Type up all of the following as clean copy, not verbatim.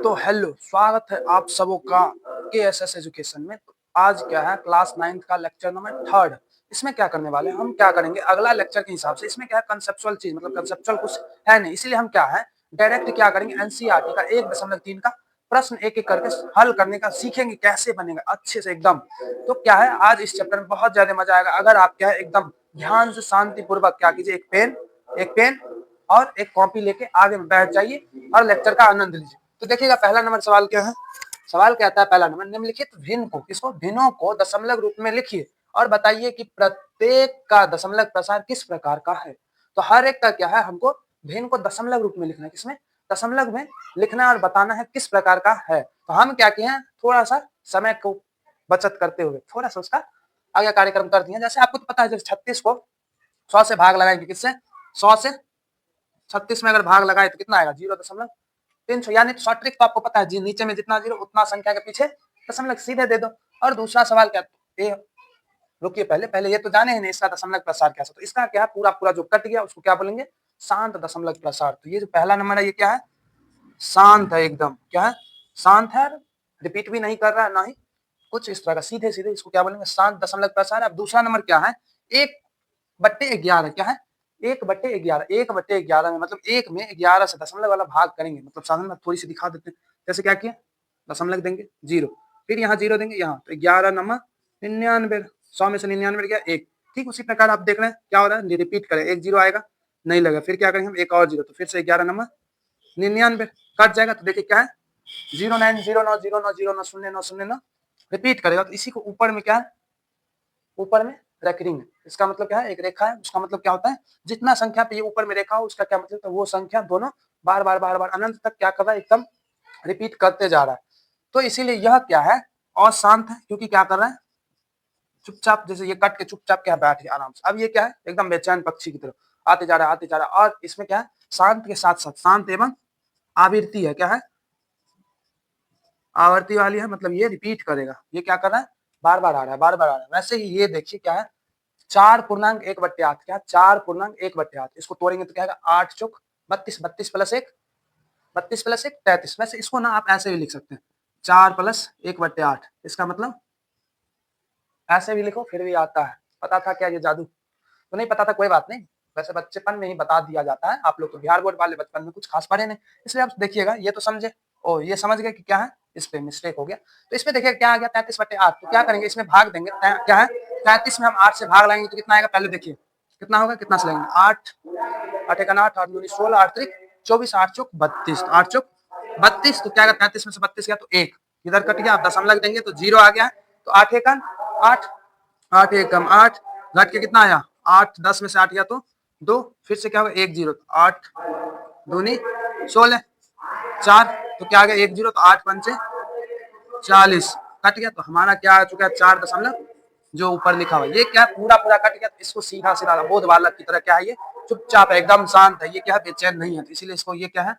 तो हेलो, स्वागत है आप सबों का केएसएस एजुकेशन में। तो आज क्या है, क्लास 9th का लेक्चर नंबर 3। इसमें क्या करने वाले हैं, हम क्या करेंगे अगला लेक्चर के हिसाब से। इसमें क्या है, कंसेप्चुअल चीज, मतलब कंसेप्चुअल कुछ है नहीं, इसलिए हम क्या है डायरेक्ट क्या करेंगे, एनसीईआरटी का 1.3 का प्रश्न एक एक करके हल करने का सीखेंगे, कैसे बनेगा अच्छे से एकदम। तो क्या है, आज इस चैप्टर में बहुत ज्यादा मजा आएगा अगर आप क्या है एकदम ध्यान से शांतिपूर्वक क्या कीजिए, एक पेन और एक कॉपी लेके आगे में बैठ जाइए और लेक्चर का आनंद लीजिए। तो देखिएगा पहला नंबर सवाल क्या है। सवाल कहता है पहला नंबर, निम्नलिखित भिन्न को भिन्नों को दशमलव रूप में लिखिए और बताइए कि प्रत्येक का दशमलव प्रसार किस प्रकार का है। तो हर एक का क्या है, हमको भिन्न को दशमलव रूप में लिखना है, किसमें दशमलव में लिखना और बताना है किस प्रकार का है। तो हम क्या किए हैं, थोड़ा सा समय को बचत करते हुए थोड़ा सा उसका आगे कार्यक्रम कर दिए। जैसे आपको तो पता है, जैसे 36 को 100 से भाग लगाएंगे, किससे 100 से 36 में अगर भाग लगाए तो कितना आएगा, 0.300। यानी तो शॉर्ट ट्रिक तो आपको पता है जी, नीचे में जितना जीरो उतना संख्या के पीछे दशमलव सीधे दे दो। और दूसरा सवाल क्या, ये रुकिए पहले पहले ये तो जाने ही नहीं इसका दशमलव प्रसार कैसा। तो इसका क्या है, पूरा पूरा जो कट गया उसको क्या बोलेंगे, शांत दशमलव प्रसार। तो ये जो पहला नंबर है ये क्या है, शांत है एकदम, क्या है शांत है, रिपीट भी नहीं कर रहा है ना ही कुछ इस तरह का, सीधे सीधे इसको क्या बोलेंगे, शांत दशमलव प्रसार। अब दूसरा नंबर क्या है, 1/11 क्या है, 1/11। 1/11 में मतलब एक में 11 से दशमलव वाला भाग करेंगे, मतलब साधन में थोड़ी सी दिखा देते हैं। जैसे क्या किया, दशमलव देंगे 0, फिर यहाँ 0 देंगे, यहाँ तो 11 नंबर 99, 100 में से 99 गया 1। ठीक उसी प्रकार आप देख रहे हैं क्या हो रहा है, रिपीट करें, एक 0 आएगा नहीं लगा, फिर क्या करेंगे हम एक और 0, तो फिर से 11 नंबर 99 कट जाएगा। तो देखिए क्या है, 0909090909 रिपीट करेगा। तो इसी को ऊपर में क्या है, ऊपर में रेकरिंग है, इसका मतलब क्या है, एक रेखा है, उसका मतलब क्या होता है, जितना संख्या पे ये ऊपर में रेखा हो उसका क्या मतलब, तो वो संख्या दोनों बार बार बार बार अनंत तक क्या कर रहा है, एकदम रिपीट करते जा रहा है। तो इसीलिए यह क्या है, अशांत है, क्योंकि क्या कर रहा है, चुपचाप, जैसे ये कट के चुपचाप क्या बैठ गया आराम से। अब ये क्या है, एकदम बेचैन पक्षी की तरह आते जा रहा है आते जा रहा है। और इसमें क्या है, शांत के साथ साथ शांत एवं आवृत्ति है, क्या है आवर्ती वाली है, मतलब ये रिपीट करेगा, ये क्या कर रहा है, बार बार आ रहा है बार बार आ रहा है। वैसे ही ये देखिए क्या है, 4.1/8 क्या, 4.1/8, इसको तोड़ेंगे तो क्या आएगा, 8 चौक 32, 32 प्लस 1 32 प्लस 1 33। वैसे इसको ना आप ऐसे भी लिख सकते हैं, 4+1/8, इसका मतलब ऐसे भी लिखो फिर भी आता है। पता था क्या ये जादू, तो नहीं पता था कोई बात नहीं, वैसे बच्चेपन में ही बता दिया जाता है। आप लोग तो बिहार बोर्ड वाले बचपन में कुछ खास पढ़े नहीं, इसलिए आप देखिएगा ये तो समझे, ओ ये समझ गए कि क्या है, इस पे मिस्टेक हो गया। तो इसमें देखिए क्या आ गया, 33/8। तो क्या करेंगे, इसमें भाग देंगे, क्या है 33 में हम 8 से भाग लाएंगे तो कितना आएगा, पहले देखिए कितना होगा, कितना से लेंगे 8, 8 1 8, 8 2 16, 8 3 24, 8 चौक 32, 8 चौक 32। तो क्या आएगा, 33 में से 32 गया तो 1 इधर कट गया, आप दशमलव देंगे तो 0 आ गया। तो 8 1 8, 8 1 8, घट के कितना आया 8, 10 में से 8 गया तो 2, फिर से क्या होगा 1 0, 8 दूनी 16, 4, तो क्या आ गया 1 0, तो 8 पंचे 40 कट गया। तो हमारा क्या आ चुका है, 4 दशमलव जो ऊपर लिखा हुआ, ये क्या पूरा पूरा कट गया। तो इसको सीधा सीधा बोध बालक की तरह क्या है, ये चुपचाप है, एकदम शांत है, ये क्या है बेचैन नहीं है। तो इसीलिए इसको ये क्या है,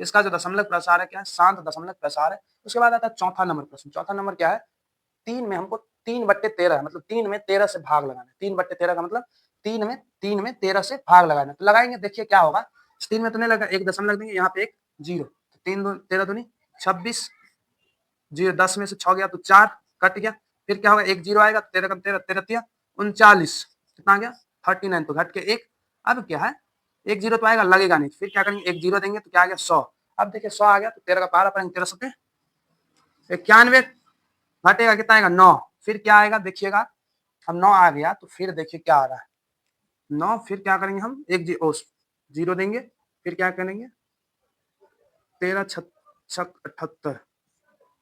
इसका जो दशमलव प्रसार है क्या है, शांत दशमलव प्रसार है। उसके बाद आता है चौथा नंबर प्रश्न। चौथा नंबर क्या है, 3 में हमको 3/13 मतलब 3 में 13 से भाग लगाना है। 3/13 का मतलब 3 में 13 से भाग लगाना है। तो लगाएंगे, देखिए क्या होगा, 3 में तो नहीं लगा, एक दशमलव देंगे, यहाँ पे एक 0, तो 3 13 दूनी 26, 0 10 में से 6 गया तो 4 कट गया, फिर क्या होगा 1 0 आएगा, 13 कम 13 13 39, कितना आ गया 39, तो घट के 1। अब क्या है, 1 0 तो आएगा लगेगा नहीं, फिर क्या करेंगे 1 0 देंगे तो क्या आ गया 100। अब देखिए 100 आ गया तो 13 का पारा पड़ेंगे, 13 सत्ते 91, घटेगा कितना आएगा 9, फिर क्या आएगा देखिएगा, अब 9 आ गया तो फिर देखिए क्या आ रहा है 9, फिर क्या करेंगे हम 0 देंगे, फिर क्या करेंगे 13 छक 78,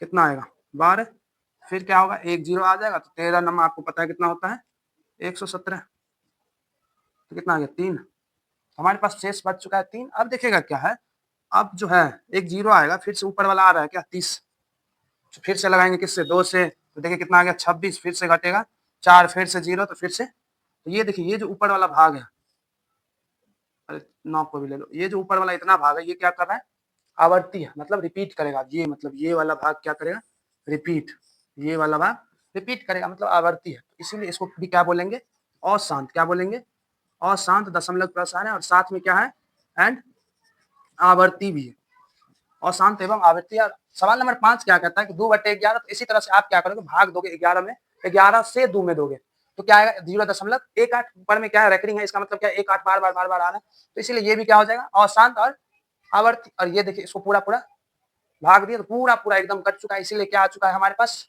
कितना आएगा 12, फिर क्या होगा 1 0 आ जाएगा, तो 13 नंबर आपको पता है कितना होता है 117, तो कितना आ गया 3, हमारे पास शेष बच चुका है 3। अब देखिएगा क्या है, अब जो है 1 0 आएगा, फिर से ऊपर वाला आ रहा है क्या 30, तो फिर से लगाएंगे किससे 2 से, तो देखिए कितना आ गया 26, फिर से घटेगा 4, फिर से 0, तो फिर से, तो ये देखिए ये जो ऊपर वाला भाग है, अरे 9 को भी ले लो, ये जो ऊपर वाला इतना भाग है ये क्या कर रहा है, आवर्ती है, मतलब रिपीट करेगा, ये मतलब ये वाला भाग क्या करेगा, रिपीट, ये वाला भाग रिपीट करेगा, मतलब आवर्ती है। इसीलिए इसको भी क्या बोलेंगे, अशांत, क्या बोलेंगे अशांत दशमलव प्रसार है, और साथ में क्या है एंड आवर्ती भी है, अशांत एवं आवृत्ति। और सवाल नंबर 5 क्या कहता है कि 2/11। तो इसी तरह से आप क्या करोगे, भाग दोगे 11 में, 11 से 2 में दोगे तो क्या आएगा 0.18। ऊपर में क्या है रेकरिंग है, इसका मतलब क्या है 18 बार बार बार बार आ रहा है, तो इसीलिए ये भी क्या हो जाएगा अशांत और आवर्ती। और ये देखिए इसको पूरा पूरा भाग दिया तो पूरा पूरा एकदम कट चुका है, इसीलिए क्या आ चुका है हमारे पास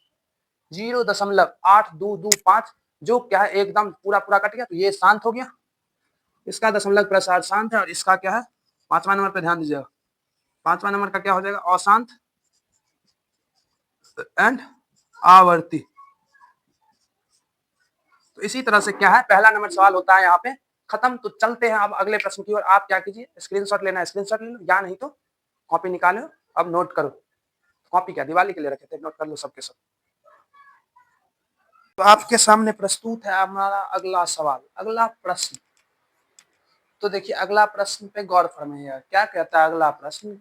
0.8225, जो क्या है एकदम पूरा पूरा कट गया, तो ये शांत हो गया। इसका दशमलव प्रसार शांत है। और इसका क्या है 5वां नंबर पे ध्यान दीजिएगा, 5वां नंबर का क्या हो जाएगा अशांत एंड आवर्ती। तो इसी तरह से क्या है पहला नंबर सवाल होता है यहाँ पे खत्म। तो चलते हैं अब अगले प्रश्न की ओर। आप क्या कीजिए स्क्रीनशॉट लेना है स्क्रीनशॉट ले लो, या नहीं तो कॉपी निकालो अब नोट करो। कॉपी क्या दिवाली के लिए रखे थे, नोट कर लो सबके सब। तो आपके सामने प्रस्तुत है हमारा अगला सवाल, अगला प्रश्न। तो देखिए अगला प्रश्न पे गौर फरमाइए, क्या कहता है अगला प्रश्न।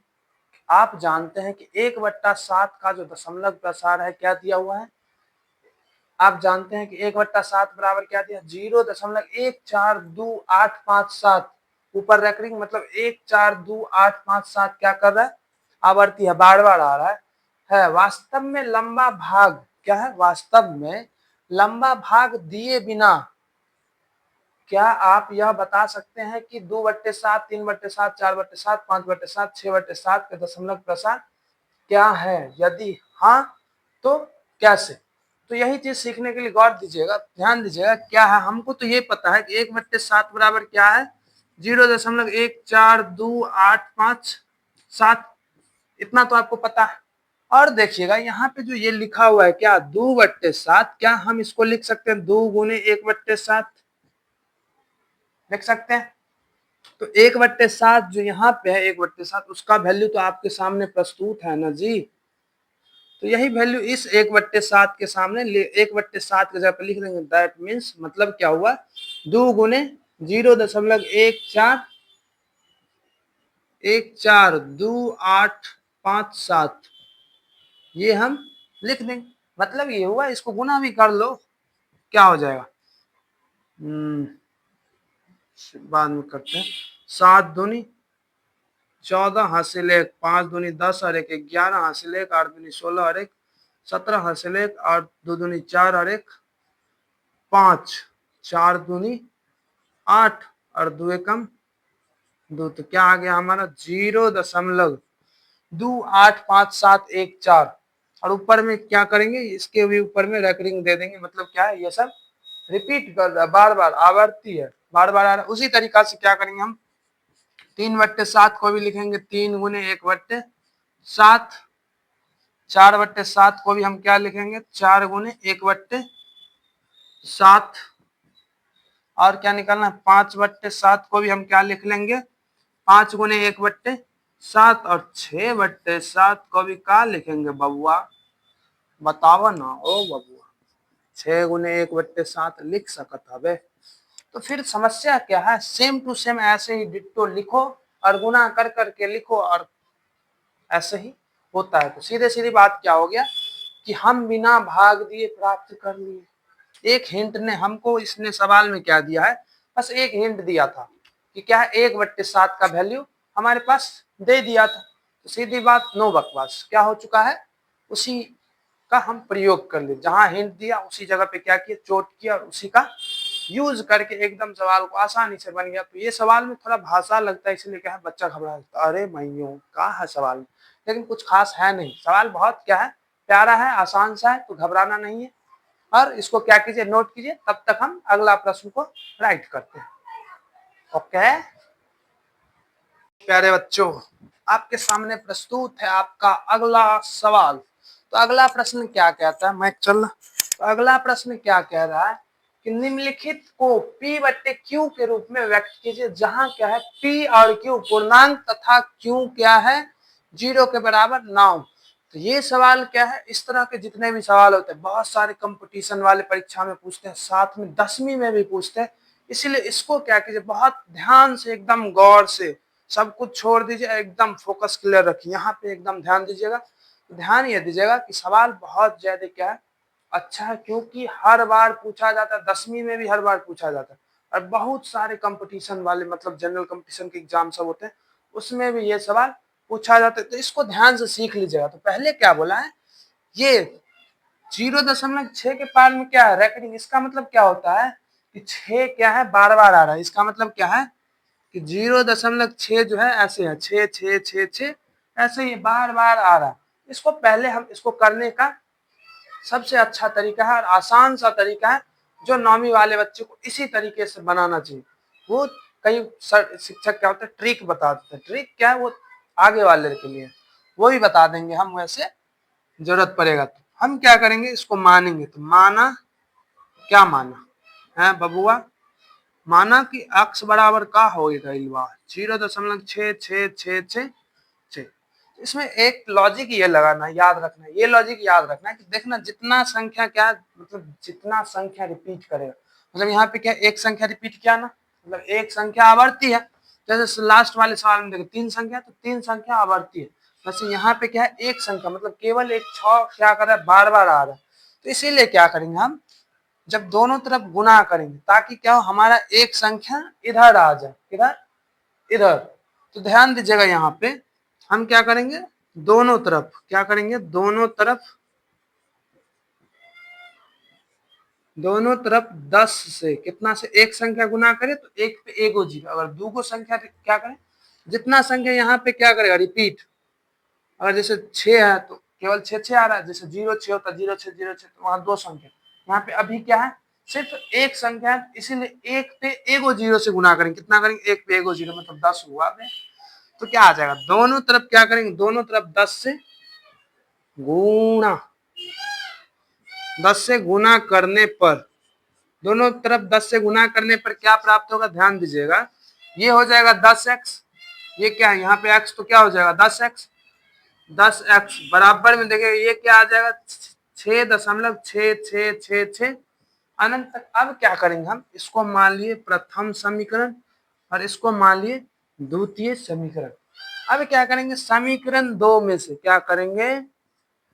आप जानते हैं कि 1/7 का जो दशमलव प्रसार है क्या दिया हुआ है। आप जानते हैं कि 1/7 बराबर क्या दिया 0.142857। ऊपर रेकरिंग मतलब 142857 क्या कर रहा है आवर्ती है, बार बार आ रहा है। वास्तव में लंबा भाग क्या है, वास्तव में लंबा भाग दिए बिना क्या आप यह बता सकते हैं कि 2/7, 3/7, 4/7, 5/7, 6/7 का दशमलव प्रसार क्या है, यदि हाँ तो कैसे। तो यही चीज सीखने के लिए गौर दीजिएगा, ध्यान दीजिएगा। क्या है हमको तो ये पता है कि 1/7 बराबर क्या है 0.142857, इतना तो आपको पता है। और देखिएगा यहाँ पे जो ये लिखा हुआ है क्या 2/7, क्या हम इसको लिख सकते हैं 2 गुने 1/7 लिख सकते हैं। तो 1/7 जो यहाँ पे है 1/7 उसका वैल्यू तो आपके सामने प्रस्तुत है ना जी। तो यही वैल्यू इस 1/7 के सामने 1/7 के जगह पर लिख देंगे। दैट मीन्स मतलब क्या हुआ 2 गुने 0.142857 ये हम लिख देंगे। मतलब ये हुआ इसको गुना भी कर लो क्या हो जाएगा बाद में करते हैं। 7 दूनी 14 हासिल 1, 5 दूनी 10 और 1 11 हासिल 1, 8 दूनी 16 और 1 17 हासिल 1, 8 2 दूनी 4 और 1 5, 4 दूनी 8 और 2 एकम 2। तो क्या आ गया हमारा 0.285714। और ऊपर में क्या करेंगे इसके भी ऊपर में रेकरिंग दे देंगे, मतलब क्या है ये सब रिपीट कर रहा है, बार बार आवर्ती है, बार बार आ रहा है। उसी तरीका से क्या करेंगे हम 3/7 को भी लिखेंगे 3 गुने 1/7, 4/7 को भी हम क्या लिखेंगे 4 गुने 1/7। और क्या निकालना 5/7 को भी हम क्या लिख लेंगे 5 गुने 1/7। और 6/7 को भी क्या लिखेंगे बबुआ बताओ ना ओ बबुआ, 6 गुने 1/7 लिख सकत हवे। तो फिर समस्या क्या है सेम टू सेम ऐसे ही डिट्टो लिखो और गुना कर करके लिखो और ऐसे ही होता है। तो सीधे सीधी बात क्या हो गया कि हम बिना भाग दिए प्राप्त कर लिए। एक हिंट ने हमको इसने सवाल में क्या दिया है, बस एक हिंट दिया था कि क्या है 1/7 का वैल्यू हमारे पास दे दिया था। तो सीधी बात नो बकवास क्या हो चुका है उसी का हम प्रयोग कर ले, जहां हिंट दिया उसी जगह पे क्या किया चोट किया और उसी का यूज करके एकदम सवाल को आसानी से बन गया। तो ये सवाल में थोड़ा भाषा लगता है इसलिए क्या है बच्चा घबरा जाता है, अरे मैयों क्या है सवाल, लेकिन कुछ खास है नहीं। सवाल बहुत क्या है प्यारा है आसान सा है, तो घबराना नहीं है। और इसको क्या कीजिए नोट कीजिए, तब तक हम अगला प्रश्न को राइट करते हैं। ओके प्यारे बच्चों, आपके सामने प्रस्तुत है आपका अगला सवाल। तो अगला प्रश्न क्या कहता है, मैं चल तो अगला प्रश्न क्या कह रहा है कि निम्नलिखित को P/Q के रूप में व्यक्त कीजिए, जहां क्या है P और Q पूर्णांक तथा Q क्या है 0 के बराबर ना हो। तो ये सवाल क्या है, इस तरह के जितने भी सवाल होते हैं बहुत सारे कंपटीशन वाले परीक्षा में पूछते हैं, साथ में 10वीं में भी पूछते हैं। इसीलिए इसको क्या कीजिए बहुत ध्यान से एकदम गौर से सब कुछ छोड़ दीजिए, एकदम फोकस क्लियर रखिए, यहाँ पे एकदम ध्यान दीजिएगा। ध्यान ये दीजिएगा कि सवाल बहुत ज्यादा क्या है अच्छा है, क्योंकि हर बार पूछा जाता है, 10वीं में भी हर बार पूछा जाता है। और बहुत सारे कंपटीशन वाले मतलब जनरल कंपटीशन के एग्जाम सब होते हैं उसमें भी ये सवाल पूछा जाता है, तो इसको ध्यान से सीख लीजिएगा। तो पहले क्या बोला है, ये 0.6 के पार में क्या है, रैकेटिंग। इसका मतलब क्या होता है कि 6 क्या है, बार बार आ रहा है। इसका मतलब क्या है कि 0.6 जो है ऐसे है, 6 6 6 6 ऐसे ही बार बार आ रहा है। इसको पहले हम इसको करने का सबसे अच्छा तरीका है और आसान सा तरीका है, जो नौवीं वाले बच्चे को इसी तरीके से बनाना चाहिए। वो कई शिक्षक क्या होता है, ट्रिक बता देते हैं। ट्रिक क्या है, वो आगे वाले के लिए वो भी बता देंगे हम, वैसे जरूरत पड़ेगा तो हम क्या करेंगे, इसको मानेंगे। तो माना, क्या माना है बबुआ, माना कि अक्स बराबर का होगा 0.6666। इसमें एक लॉजिक ये लगाना, याद रखना, ये लॉजिक याद रखना कि देखना जितना संख्या क्या मतलब जितना संख्या रिपीट करेगा, मतलब यहाँ पे क्या एक संख्या रिपीट किया ना, मतलब एक संख्या आवर्ती है। जैसे लास्ट वाले सवाल में देखो 3 संख्या, तो 3 संख्या आवर्ती है। वैसे यहाँ पे क्या है, एक संख्या मतलब केवल एक 6 क्या कर रहा है, बार बार आ रहा है। तो इसीलिए क्या करेंगे हम, जब दोनों तरफ गुना करेंगे ताकि क्या हो, हमारा एक संख्या इधर आ जाए, इधर इधर। तो ध्यान दीजिएगा, यहाँ पे हम क्या करेंगे, दोनों तरफ क्या करेंगे, दोनों तरफ 10 से कितना से एक संख्या गुना करे तो एक पे एगो जीरो। अगर दूगो संख्या क्या करें, जितना संख्या यहाँ पे क्या करेगा, रिपीट। अगर जैसे 6 है तो केवल 6 6 आ रहा है, जैसे 0 6 होता है 0 6 0 6, तो वहां 2 संख्या। यहाँ पे अभी क्या है, सिर्फ एक संख्या है, इसीलिए एक पे एगो जीरो से गुना करेंगे। कितना करेंगे, एक पे एगो जीरो, मतलब 10 हुआ। तो क्या आ जाएगा, दोनों तरफ क्या करेंगे, दोनों तरफ 10 से गुणा, 10 से गुना करने पर, दोनों तरफ 10 से गुना करने पर क्या प्राप्त होगा, ध्यान दीजिएगा। ये हो जाएगा 10x, ये क्या है यहाँ पे x, तो क्या हो जाएगा 10x। 10x बराबर में देखिए ये क्या आ जाएगा, 6.666 अनंत तक। अब क्या करेंगे हम, इसको मान लिए प्रथम समीकरण और इसको मान लिए द्वितीय समीकरण। अब क्या करेंगे, समीकरण 2 में से क्या करेंगे,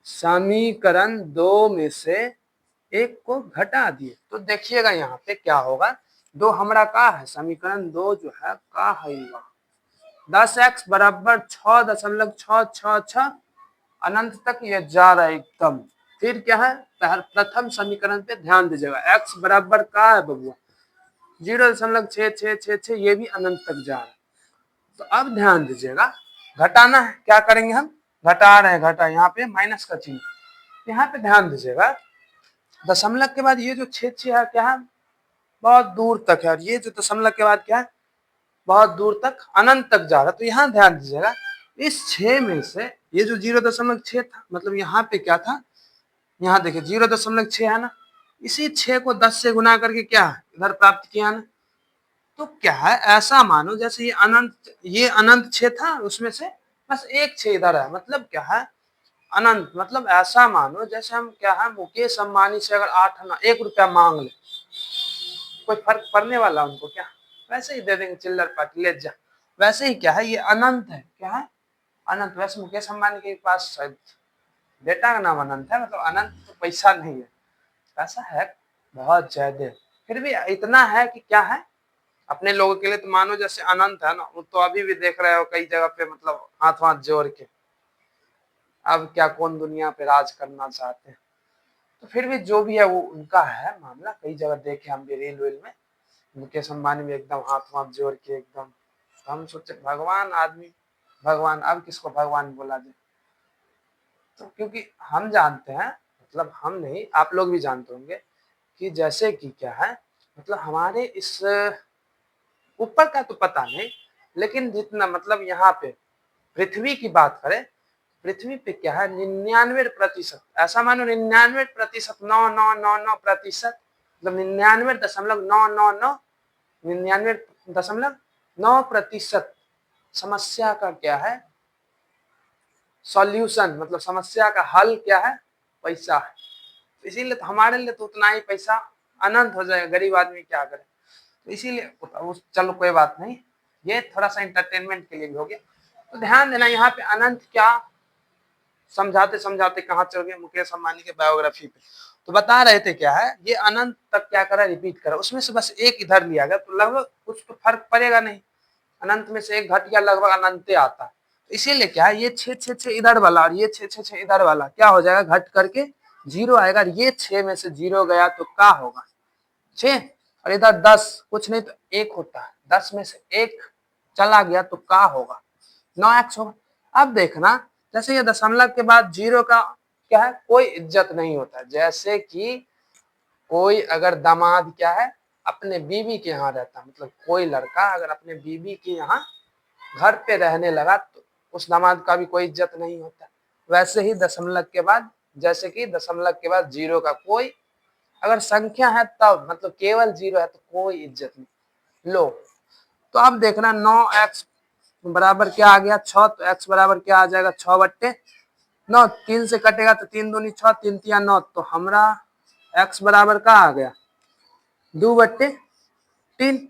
समीकरण 2 में से एक को घटा दिए। तो देखिएगा यहाँ पे क्या होगा, 2 हमारा का है, समीकरण 2 जो है का है 10x बराबर 6.666 अनंत तक ये जा रहा है एकदम। फिर क्या है, प्रथम समीकरण पे ध्यान दीजिएगा, x बराबर का है बबुआ 0.6666, ये भी अनंत तक जा रहा है। तो अब ध्यान दीजिएगा, घटाना है, क्या करेंगे हम, घटा रहे हैं, घटा, यहाँ पे माइनस का चिन्ह। यहाँ पे ध्यान दीजिएगा, दशमलव के बाद ये जो 6 है क्या है, बहुत दूर तक है, और ये जो दशमलव के बाद क्या है, बहुत दूर तक अनंत तक जा रहा है। तो यहाँ ध्यान दीजिएगा, इस 6 में से ये जो 0.6 था, मतलब यहाँ पे क्या था, यहाँ देखिए 0.6 है ना, इसी 6 को 10 से गुना करके क्या है, इधर प्राप्त किया ना। तो क्या है, ऐसा मानो जैसे ये अनंत 6 था, उसमें से बस एक 6 इधर है, मतलब क्या है अनंत। मतलब ऐसा मानो जैसे हम क्या है, मुकेश अंबानी से अगर 1 रुपया मांग ले, कोई फर्क पड़ने वाला उनको क्या, वैसे ही दे देंगे, चिल्लर पार्टी ले जा। वैसे ही क्या है, ये अनंत है, क्या है अनंत। वैसे मुकेश अंबानी के पास शायद बेटा का नाम अनंत है, मतलब अनंत तो पैसा नहीं है, पैसा है बहुत ज्यादा। फिर भी इतना है कि क्या है, अपने लोगों के लिए तो मानो जैसे अनंत है ना। वो तो अभी भी देख रहे हो कई जगह पे, मतलब हाथ हाथ जोड़ के, अब क्या कौन दुनिया पे राज करना चाहते हैं। तो फिर भी जो भी है वो उनका है मामला, कई जगह देखे हम भी रील वील में, मुकेश अंबानी भी एकदम हाथ हाथ जोड़ के एकदम। तो हम सोचे भगवान आदमी, भगवान, अब किसको भगवान बोला जाए। तो क्योंकि हम जानते हैं, मतलब हम नहीं आप लोग भी जानते होंगे कि जैसे कि क्या है, मतलब हमारे इस ऊपर का तो पता नहीं, लेकिन जितना मतलब यहाँ पे पृथ्वी की बात करें, पृथ्वी पे क्या है 99%, ऐसा मानो 99% 9,999%, मतलब 99.999 99.9% समस्या का क्या है, सॉल्यूशन, मतलब समस्या का हल क्या है, पैसा है। इसीलिए तो हमारे लिए तो उतना ही पैसा अनंत हो जाएगा, गरीब आदमी क्या करे। तो इसीलिए चलो कोई बात नहीं, ये थोड़ा सा इंटरटेनमेंट के लिए भी हो गया। तो ध्यान देना, यहाँ पे अनंत क्या समझाते समझाते कहाँ चल गए, मुकेश अंबानी के बायोग्राफी पे। तो बता रहे थे क्या है, ये अनंत तक क्या करा, रिपीट करा, उसमें से बस एक इधर लिया गया, तो लगभग कुछ तो फर्क पड़ेगा नहीं। अनंत में से एक घट गया, लगभग अनंत आता है। इसीलिए क्या है, ये 6 इधर वाला और ये 6 इधर वाला क्या हो जाएगा, घट करके 0 आएगा। ये 6 में से 0 गया तो क्या होगा, 6, और इधर 10, कुछ नहीं तो 1 होता है, 10 में से 1 चला गया तो क्या होगा, 9x होगा। अब देखना, जैसे ये दशमलव के बाद 0 का क्या है, कोई इज्जत नहीं होता। जैसे कि कोई अगर दामाद क्या है, अपने बीवी के यहाँ रहता, मतलब कोई लड़का अगर अपने बीवी के यहाँ घर पे रहने लगा तो उस दामाद का भी कोई इज्जत नहीं होता। वैसे ही दशमलव के बाद, जैसे कि दशमलव के बाद 0 का कोई अगर संख्या है तब, मतलब केवल 0 है तो कोई इज्जत नहीं। लो, तो अब देखना 9x बराबर क्या आ गया, 6, तो x बराबर क्या आ जाएगा, 6/9, 3 से कटेगा तो 3 दूनी 6, 3 तिया 9, तो हमारा x बराबर क्या आ गया, 2/3।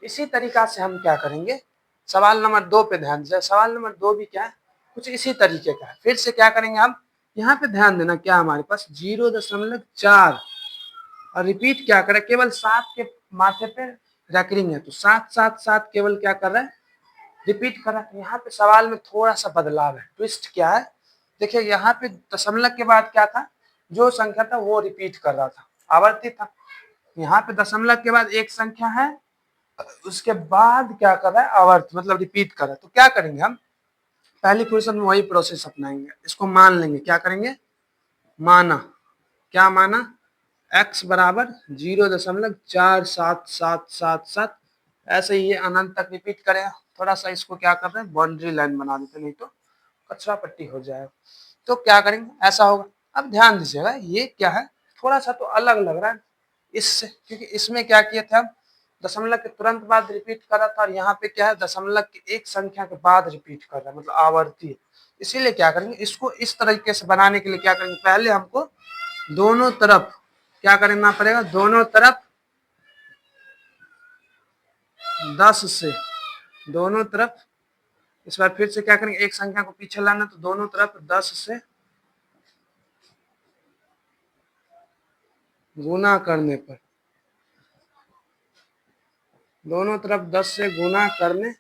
इसी तरीका से हम क्या करेंगे, सवाल नंबर 2 पे ध्यान दीजिए। सवाल नंबर 2 भी क्या है, कुछ इसी तरीके का है। फिर से क्या करेंगे हम, यहाँ पे ध्यान देना, क्या हमारे पास 0.4 और रिपीट क्या करे, केवल 7 के माथे पे रैकरिंग है, तो 7 केवल क्या कर रहा है, रिपीट कर रहा है। यहाँ पे सवाल में थोड़ा सा बदलाव है, ट्विस्ट क्या है, देखिए यहाँ पे दशमलव के बाद क्या था, जो संख्या था वो रिपीट कर रहा था, आवर्ती था। यहाँ पे दशमलव के बाद एक संख्या है, उसके बाद क्या कर रहा है, आवर्त मतलब रिपीट कर रहा है। तो क्या करेंगे हम, पहली पोजीशन में वही प्रोसेस अपनाएंगे, इसको मान लेंगे, क्या करेंगे, माना, क्या माना, x बराबर 0.47777, ऐसे ही ये अनंत तक रिपीट करेगा। थोड़ा सा इसको क्या कर रहे हैं, बाउंड्री लाइन बना देते, नहीं तो कचरा पट्टी हो जाएगा। तो क्या करेंगे, ऐसा होगा। अब ध्यान दीजिएगा, ये क्या है, थोड़ा सा तो अलग लग रहा है इससे, क्योंकि इसमें क्या किए थे हम, दशमलव के तुरंत बाद रिपीट कर रहा था, और यहाँ पे क्या है, दशमलव की एक संख्या के बाद रिपीट कर रहा है, मतलब आवर्ती है। इसीलिए क्या करेंगे, इसको इस तरीके से बनाने के लिए क्या करेंगे, पहले हमको दोनों तरफ क्या करना पड़ेगा, दोनों तरफ 10 से, दोनों तरफ, इस बार फिर से क्या करेंगे, एक संख्या को पीछे लाना, तो दोनों तरफ 10 से गुना करने पर, दोनों तरफ 10 से गुना करने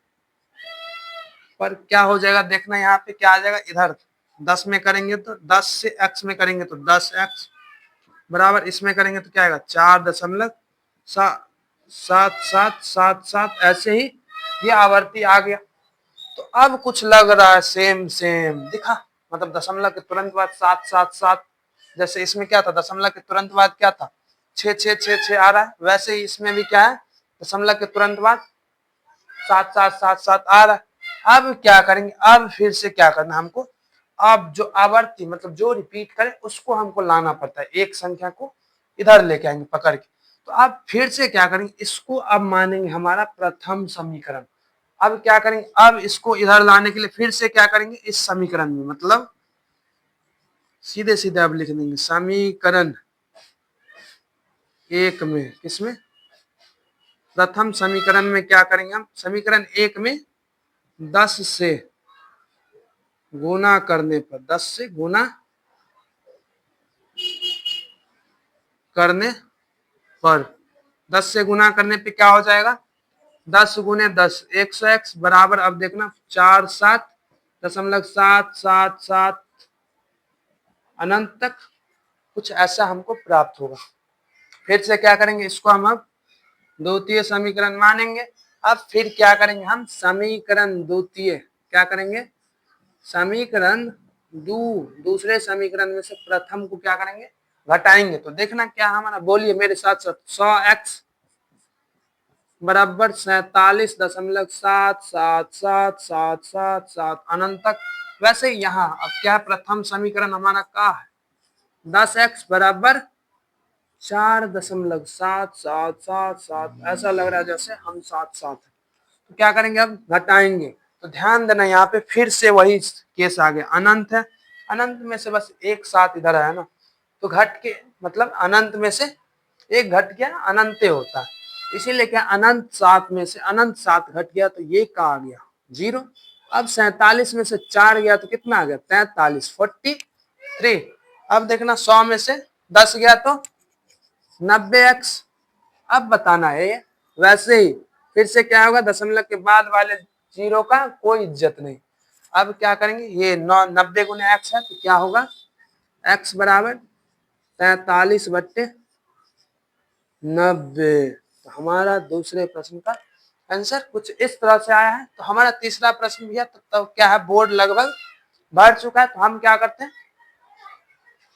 पर क्या हो जाएगा, देखना यहाँ पे क्या आ जाएगा, इधर 10 में करेंगे तो 10 से x में करेंगे तो 10x बराबर, इसमें करेंगे तो क्या आएगा, 4.7777, ऐसे ही ये आवर्ती आ गया। तो अब कुछ लग रहा है सेम सेम दिखा, मतलब दशमलव के तुरंत बाद 777, जैसे इसमें क्या था, दशमलव के तुरंत बाद क्या था, 6 आ रहा है, वैसे ही इसमें भी क्या है, दशमलव के तुरंत बाद 7777 आ रहा है। अब क्या करेंगे, अब फिर से क्या करना हमको, अब जो आवर्ती मतलब जो रिपीट करे उसको हमको लाना पड़ता है, एक संख्या को इधर लेके आएंगे पकड़ के। तो अब फिर से क्या करेंगे, इसको अब मानेंगे हमारा प्रथम समीकरण। अब क्या करेंगे, अब इसको इधर लाने के लिए फिर से क्या करेंगे, इस समीकरण में, मतलब सीधे सीधे अब लिख देंगे समीकरण 1 में, किसमें, प्रथम समीकरण में क्या करेंगे हम, समीकरण 1 में 10 से गुना करने पर, 10 से गुना करने पर, 10 से गुना करने पे क्या हो जाएगा, 10 गुने 10 100x बराबर, अब देखना 47.777 अनंत तक, कुछ ऐसा हमको प्राप्त होगा। फिर से क्या करेंगे, इसको हम अब द्वितीय समीकरण मानेंगे। अब फिर क्या करेंगे हम, समीकरण द्वितीय, क्या करेंगे, समीकरण दूसरे समीकरण में से प्रथम को क्या करेंगे, घटाएंगे। तो देखना क्या हमारा, बोलिए मेरे साथ साथ, 100x बराबर 47.77777 अनंत तक। वैसे यहाँ अब क्या, प्रथम समीकरण हमारा क्या है, 10x बराबर 4.7777, ऐसा लग रहा है जैसे हम 7 है। तो क्या करेंगे, अब घटाएंगे। तो ध्यान देना, यहाँ पे फिर से वही केस आ गया, अनंत है, अनंत में से बस एक 7 इधर है ना, तो घट के मतलब अनंत में से एक घट गया, अनंत होता है, इसीलिए क्या, अनंत 7 में से अनंत 7 घट गया तो ये का आ गया, 0। अब 47 में से 4 गया तो कितना आ गया, 43, 43। अब देखना 100 में से 10 गया तो 90x। अब बताना है, वैसे ही फिर से क्या होगा, दशमलव के बाद वाले 0 का कोई इज्जत नहीं। अब क्या करेंगे, ये 90 गुने x है तो क्या होगा, x बराबर 43/90। तो हमारा दूसरे प्रश्न का आंसर कुछ इस तरह से आया है। तो हमारा तीसरा प्रश्न भी है, तो क्या है, बोर्ड लगभग भर चुका है। तो हम क्या करते हैं,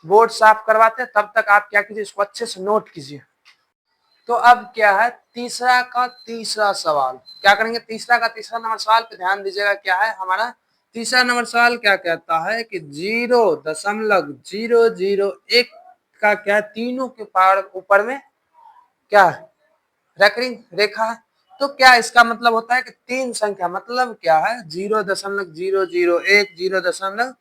बोर्ड साफ करवाते हैं, तब तक आप क्या कीजिए, इसको अच्छे से नोट कीजिए। तो अब क्या है, तीसरा का तीसरा सवाल क्या करेंगे, तीसरा का तीसरा नंबर सवाल पे ध्यान दीजिएगा। क्या है हमारा तीसरा नंबर सवाल, क्या कहता है कि 0.001 का क्या, तीनों के पार ऊपर में क्या रेकरिंग रेखा है। तो क्या इसका मतलब होता है कि तीन संख्या, मतलब क्या है 0.001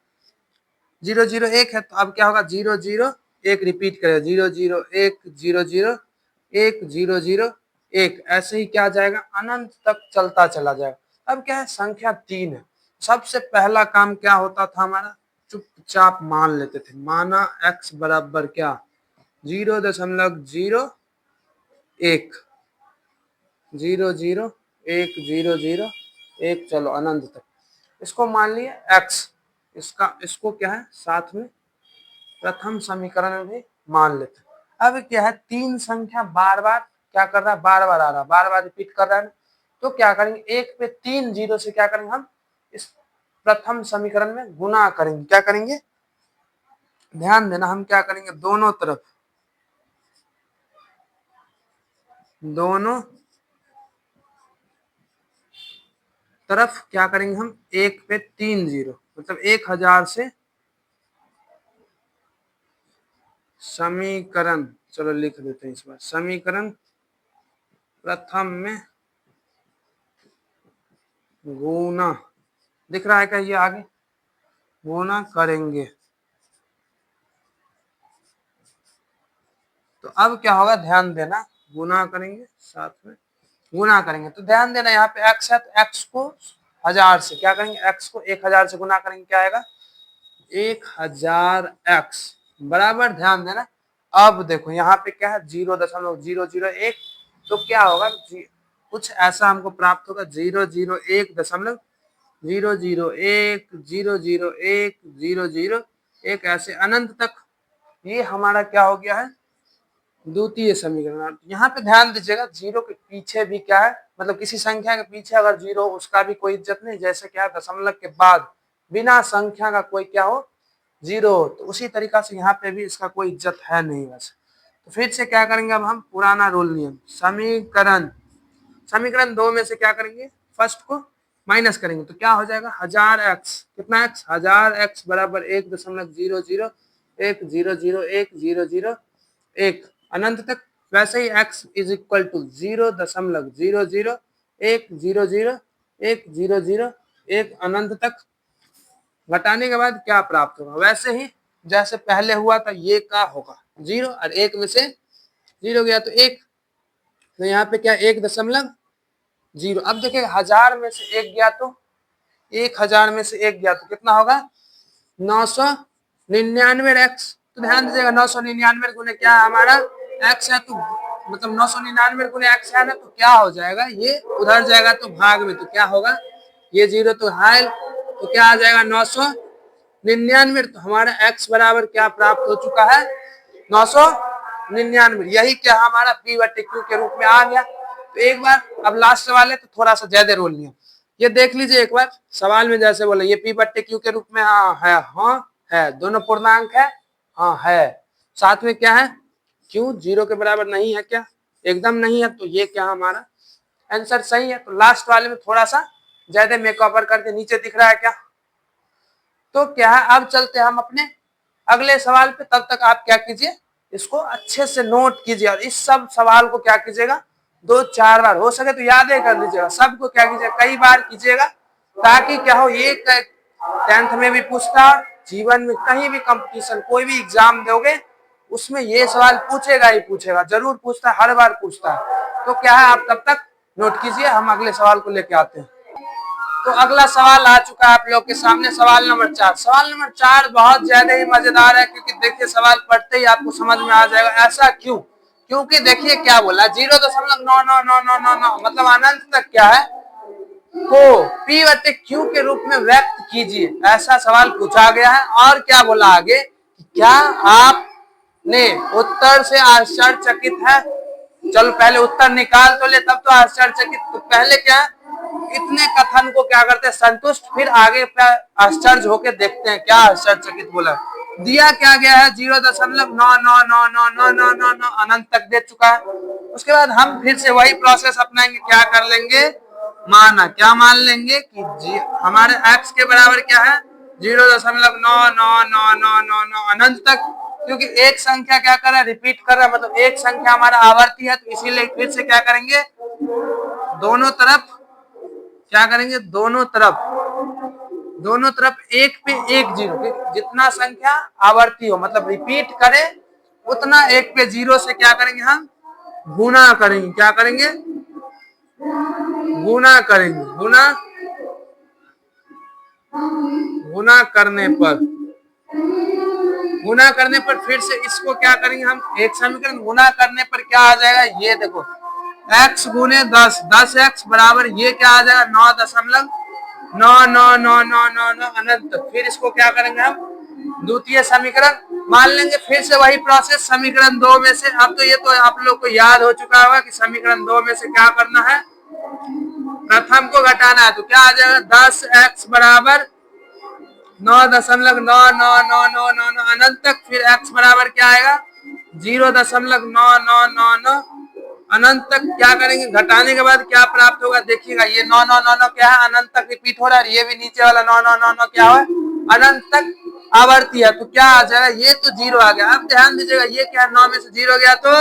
0.001 है। तो अब क्या होगा, 001 रिपीट करेगा, 001 001 001, ऐसे ही क्या जाएगा, अनंत तक चलता चला जाएगा। अब क्या है, संख्या 3 है। सबसे पहला काम क्या होता था हमारा, चुपचाप मान लेते थे। माना x बराबर क्या, 0.001 0.01001, चलो अनंत तक इसको मान लिए x। इसको क्या है, साथ में प्रथम समीकरण में भी मान लेते। अब क्या है, तीन संख्या बार बार क्या कर रहा है, बार बार आ रहा है, बार बार रिपीट कर रहा है। तो क्या करेंगे, एक पे 3 जीरो से क्या करेंगे, हम इस प्रथम समीकरण में गुना करेंगे। क्या करेंगे, ध्यान देना, हम क्या करेंगे, दोनों तरफ क्या करेंगे, हम एक पे 3 जीरो, मतलब 1000 से समीकरण, चलो लिख देते हैं इस बार, समीकरण प्रथम में गुना, दिख रहा है क्या, ये आगे गुना करेंगे। तो अब क्या होगा, ध्यान देना, गुना करेंगे, साथ में गुना करेंगे। तो ध्यान देना, यहाँ पे x है तो x को 1000 से क्या करेंगे, x को 1000 से गुना करेंगे, क्या आएगा 1000x बराबर, ध्यान देना। अब देखो यहाँ पे क्या है, 0.001, तो क्या होगा, कुछ ऐसा हमको प्राप्त होगा, 0.001.001 ऐसे अनंत तक। ये हमारा क्या हो गया है, द्वितीय समीकरण। यहाँ पे ध्यान दीजिएगा, जीरो के पीछे भी क्या है, मतलब किसी संख्या के पीछे अगर जीरो, उसका भी कोई इज्जत नहीं। जैसे क्या है, दशमलव के बाद बिना संख्या का कोई क्या हो, जीरो, तो उसी तरीका से यहाँ पे भी इसका कोई इज्जत है नहीं वैसे। तो फिर से क्या करेंगे, अब हम पुराना रूल नियम, समीकरण 2 में से क्या करेंगे, फर्स्ट को माइनस करेंगे। तो क्या हो जाएगा, 1000x, कितना x, 1000x बराबर 1.001 अनंत तक। वैसे ही x इज इक्वल टू 0.001 अनंत तक। घटाने के बाद क्या प्राप्त होगा, वैसे ही जैसे पहले हुआ था, ये का होगा 0 और 1 में से 0 गया तो 1, तो यहाँ पे क्या 1.0। अब देखिए 1000 में से 1 गया तो 1000 में से 1 गया तो कितना होगा, 999x। तो ध्यान दीजिएगा, 999 गुने क्या है हमारा x है, तो मतलब 999 गुने x है ना, तो क्या हो जाएगा, ये उधर जाएगा तो भाग में, तो क्या होगा, ये 0 तो हाइल, तो क्या आ जाएगा 999। तो हमारा x बराबर क्या प्राप्त हो चुका है, 999। यही क्या हमारा p/q के रूप में आ गया। तो एक बार, अब लास्ट सवाल है तो थोड़ा सा ज्यादा रोल लिया, ये देख लीजिए एक बार, सवाल में जैसे बोला, ये p/q के रूप में, हाँ है, हाँ है, दोनों पूर्णांक है, हाँ है, साथ में क्या है, क्यों 0 के बराबर नहीं है, क्या एकदम नहीं है, तो ये क्या हमारा आंसर सही है। तो लास्ट वाले में थोड़ा सा ज्यादा मेकओवर करके, नीचे दिख रहा है क्या, तो क्या है, अब चलते हैं हम अपने अगले सवाल पे। तब तक आप क्या कीजिए, इसको अच्छे से नोट कीजिए, और इस सब सवाल को क्या कीजिएगा, 2-4 बार हो सके तो याद ही कर लीजिएगा, सबको क्या कीजिएगा, कई बार कीजिएगा, ताकि क्या हो, ये 10th में भी पूछता है, जीवन में कहीं भी कंपटीशन, कोई भी एग्जाम दोगे उसमें ये सवाल पूछेगा ही पूछेगा, जरूर पूछता है, हर बार पूछता है। तो क्या है, आप तब तक नोट कीजिए, हम अगले सवाल को लेके आते हैं। तो अगला सवाल आ चुका है आप लोग के सामने, सवाल नंबर 4। सवाल नंबर 4 बहुत ज्यादा ही मजेदार है, क्योंकि देखिए सवाल पढ़ते ही आपको समझ में आ जाएगा। ऐसा क्यों, क्योंकि देखिए क्या बोला, 0.9999, मतलब अनंत तक क्या है, को P बटे Q के रूप में व्यक्त कीजिए, ऐसा सवाल पूछा गया है। और क्या बोला आगे, क्या आपने उत्तर से आश्चर्यचकित है? चलो पहले उत्तर निकाल तो ले, तब तो आश्चर्यचकित। तो पहले क्या है, इतने कथन को क्या करते हैं, संतुष्ट, फिर आगे आश्चर्य होके देखते हैं क्या आश्चर्यचकित बोला। दिया क्या गया है, 0.9999999 अनंत तक दे चुका है। उसके बाद हम फिर से वही प्रोसेस अपनाएंगे, क्या कर लेंगे, माना, क्या मान लेंगे कि जी हमारे x के बराबर क्या है, 0.99999 अनंत तक, क्योंकि एक संख्या क्या कर रहा है, रिपीट कर रहा है, मतलब एक संख्या हमारा आवर्ती है, तो इसीलिए फिर से क्या करेंगे, दोनों तरफ क्या करेंगे, दोनों तरफ एक पे एक जीरो, जितना संख्या आवर्ती हो मतलब रिपीट करे उतना एक पे जीरो से क्या करेंगे, हम गुना करेंगे। क्या करेंगे, गुना करेंगे। गुना करने पर फिर से इसको क्या करेंगे, हम एक समीकरण, गुना करने पर क्या आ जाएगा, ये देखो, x गुने 10, 10x बराबर ये क्या आ जाएगा, 9.99999 अनंत। फिर इसको क्या करेंगे, हम द्वितीय समीकरण मान लेंगे। फिर से वही प्रोसेस, समीकरण 2 में से, अब तो ये तो आप लोग को याद हो चुका होगा कि समीकरण 2 में से क्या करना है, प्रथम को घटाना है। तो क्या आ जाएगा, 10x बराबर 9.99999 अनंत तक, फिर x बराबर क्या आएगा, 0.9999 अनंत तक। क्या करेंगे, घटाने के बाद क्या प्राप्त होगा, देखिएगा, ये 999 क्या है, अनंत तक रिपीट हो रहा है, ये भी नीचे वाला 999 क्या है, अनंत तक आवर्ती है। तो क्या आ जाएगा, ये तो जीरो आ गया। अब ध्यान दीजिएगा, ये क्या, 9 में से जीरो गया तो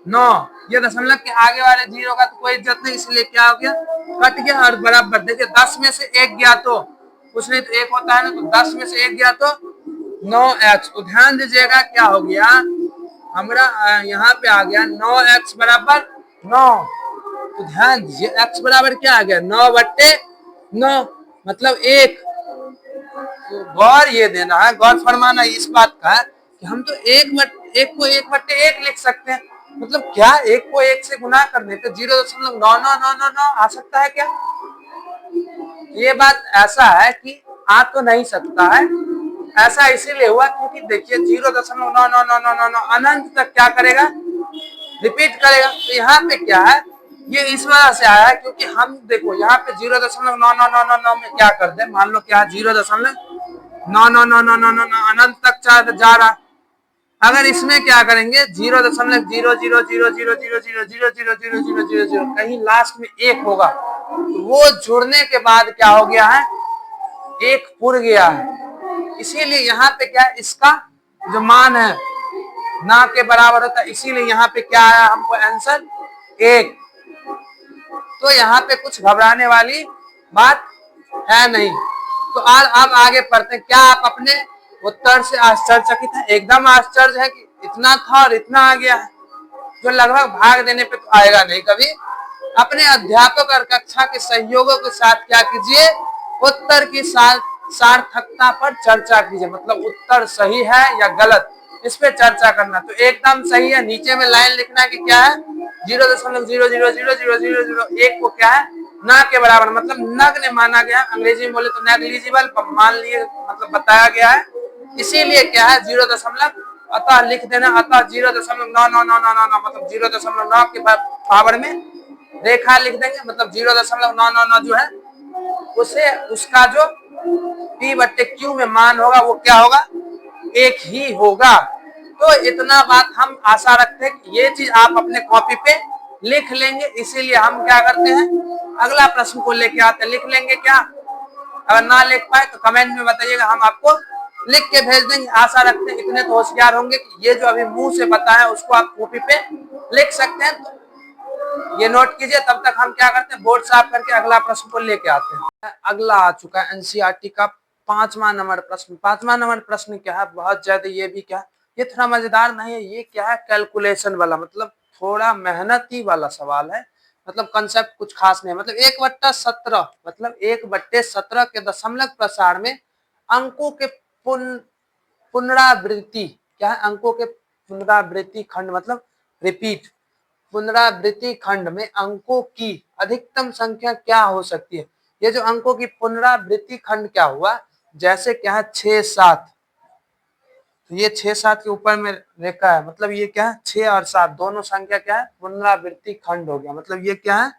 9, ये दशमलव के आगे वाले जीरो का तो कोई इज्जत नहीं, इसलिए क्या हो गया, कट गया। और बराबर देखिए, 10 में से एक गया तो कुछ नहीं, तो एक होता है ना, तो 10 में से एक गया तो 9x। तो ध्यान दीजिएगा क्या हो गया, हमारा यहाँ पे आ गया 9x बराबर 9। तो ध्यान दीजिए, x बराबर क्या आ गया, 9/9, मतलब 1। तो गौर ये देना है, गौर फरमाना इस बात का है कि हम तो एक को 1/1 लिख सकते हैं। मतलब क्या, एक को एक से गुना करने पे 0.9999 आ सकता है क्या? ये बात ऐसा है कि आ तो नहीं सकता है। ऐसा इसीलिए हुआ क्योंकि देखिए 0.99999 अनंत तक क्या करेगा, रिपीट करेगा। तो यहाँ पे क्या है, ये इस वजह से आया है क्योंकि हम देखो यहाँ पे 0.9999 में क्या कर दे, मान लो क्या 0.99999 अनंत तक जा रहा। अगर इसमें क्या करेंगे, 0.00000000000 कहीं लास्ट में एक होगा, वो जुड़ने के बाद क्या हो गया है, एक पुर गया है। इसीलिए यहाँ पे क्या है, इसका जो मान है ना के बराबर होता है, इसीलिए यहाँ पे क्या आया हमको आंसर 1। तो यहाँ पे कुछ घबराने वाली बात है नहीं। तो अब आगे पढ़ते हैं। क्या आप अपने उत्तर से आश्चर्यचकित हैं? एकदम आश्चर्य है कि इतना था और इतना आ गया है, जो लगभग भाग देने पे तो आएगा नहीं कभी। अपने अध्यापक और कक्षा के सहयोगों के साथ क्या कीजिए, उत्तर की सार्थकता पर चर्चा कीजिए। मतलब उत्तर सही है या गलत, इस पे चर्चा करना। तो एकदम सही है, नीचे में लाइन लिखना कि क्या है, 0.0000001 को क्या है, ना के बराबर, मतलब नग्न माना गया। अंग्रेजी में बोले तो नेग्लिजिबल मान लिए, मतलब बताया गया है। इसीलिए क्या है, 0. अतः लिख देना, अतः 0.9999 मतलब 0.9 के पावर में रेखा लिख देंगे, मतलब 0.999 जो है उसे उसका जो P/Q में मान होगा वो क्या होगा, एक ही होगा। तो इतना बात हम आशा रखते हैं कि ये चीज आप अपने कॉपी पे लिख लेंगे। इसीलिए हम क्या करते हैं, अगला प्रश्न को लेके आते हैं। लिख लेंगे क्या? अगर ना लिख पाए तो कमेंट में बताइएगा, हम आपको लिख के भेज देंगे। आशा रखते हैं इतने तो होशियार होंगे कि ये जो अभी मुंह से बताया उसको आप कॉपी पे लिख सकते हैं। तो ये नोट कीजिए। तब तक हम क्या करते हैं, बोर्ड साफ करके अगला प्रश्न को लेके आते हैं। अगला आ चुका है एनसीईआरटी का 5वां नंबर प्रश्न। 5वां नंबर प्रश्न क्या है, बहुत ज्यादा ये भी क्या, ये थोड़ा मजेदार नहीं है। ये क्या है, कैलकुलेशन वाला, मतलब थोड़ा मेहनती वाला सवाल है। मतलब कंसेप्ट कुछ खास नहीं, मतलब 1/17, मतलब 1/17 के दशमलव प्रसार में अंकों के पुनरावृत्ति, क्या है, अंकों के पुनरावृत्ति खंड, मतलब रिपीट। पुनरावृत्ति खंड में अंकों की अधिकतम संख्या क्या हो सकती है। ये जो अंकों की पुनरावृत्ति खंड क्या हुआ, जैसे क्या है 6 7, तो ये 6 7 के ऊपर में रेखा है, मतलब ये क्या है 6 और 7 दोनों संख्या क्या है पुनरावृत्ति खंड हो गया, मतलब ये क्या है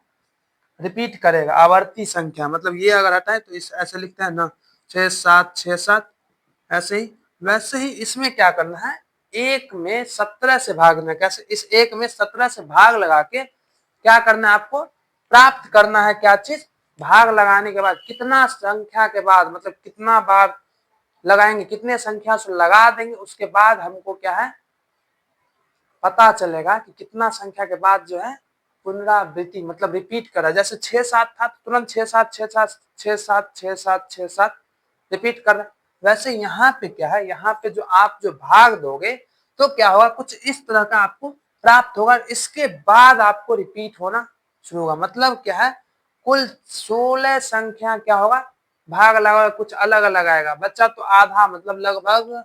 रिपीट करेगा, आवर्ती संख्या, मतलब ये अगर हटाए तो इस ऐसे लिखते हैं ना 6 7 6 7, ऐसे ही वैसे ही इसमें क्या करना है, एक में 17 से भागना है। कैसे, इस एक में 17 से भाग लगा के क्या करना है आपको, प्राप्त करना है क्या चीज, भाग लगाने के बाद कितना संख्या के बाद, मतलब कितना बार लगाएंगे, कितने संख्या से लगा देंगे, उसके बाद हमको क्या है पता चलेगा कि कितना संख्या के बाद जो है पुनरावृत्ति मतलब रिपीट करा। जैसे 6 7 था तो तुरंत 6 7 6 7 6 7 6 7 6 7 रिपीट कर रहा है। वैसे यहाँ पे क्या है, यहाँ पे जो आप जो भाग दोगे तो क्या होगा, कुछ इस तरह का आपको प्राप्त होगा, इसके बाद आपको रिपीट होना शुरू होगा। मतलब क्या है, कुल 16 संख्या क्या होगा, भाग लगा कुछ अलग अलग आएगा, बच्चा तो आधा मतलब लगभग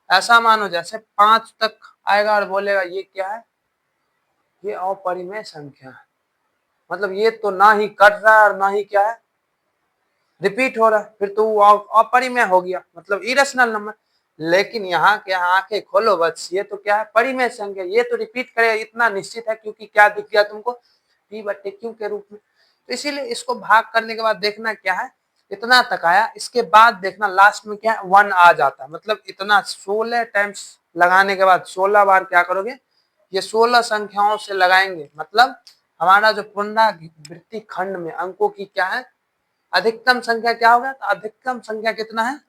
ऐसा मानो जैसे 5 तक आएगा और बोलेगा ये क्या है, ये अपरिमेय संख्या है, मतलब ये तो ना ही कट रहा है और ना ही क्या है रिपीट हो रहा है, फिर तो वो अपरिमेय हो गया, मतलब इरेशनल नंबर। लेकिन यहाँ क्या, आंखें खोलो बस, ये तो क्या है परिमेय संख्या, ये तो रिपीट करेगा, इतना निश्चित है, क्योंकि क्या दिख गया तुमको, p बट्टे q के रूप में। तो इसीलिए इसको भाग करने के बाद देखना क्या है, इतना तक आया, इसके बाद देखना लास्ट में क्या है 1 आ जाता है, मतलब इतना 16 टाइम्स लगाने के बाद 16 बार क्या करोगे, ये 16 संख्याओं से लगाएंगे, मतलब हमारा जो पुनरावृत्ति खंड में अंकों की क्या है अधिकतम संख्या क्या होगा, तो अधिकतम संख्या कितना है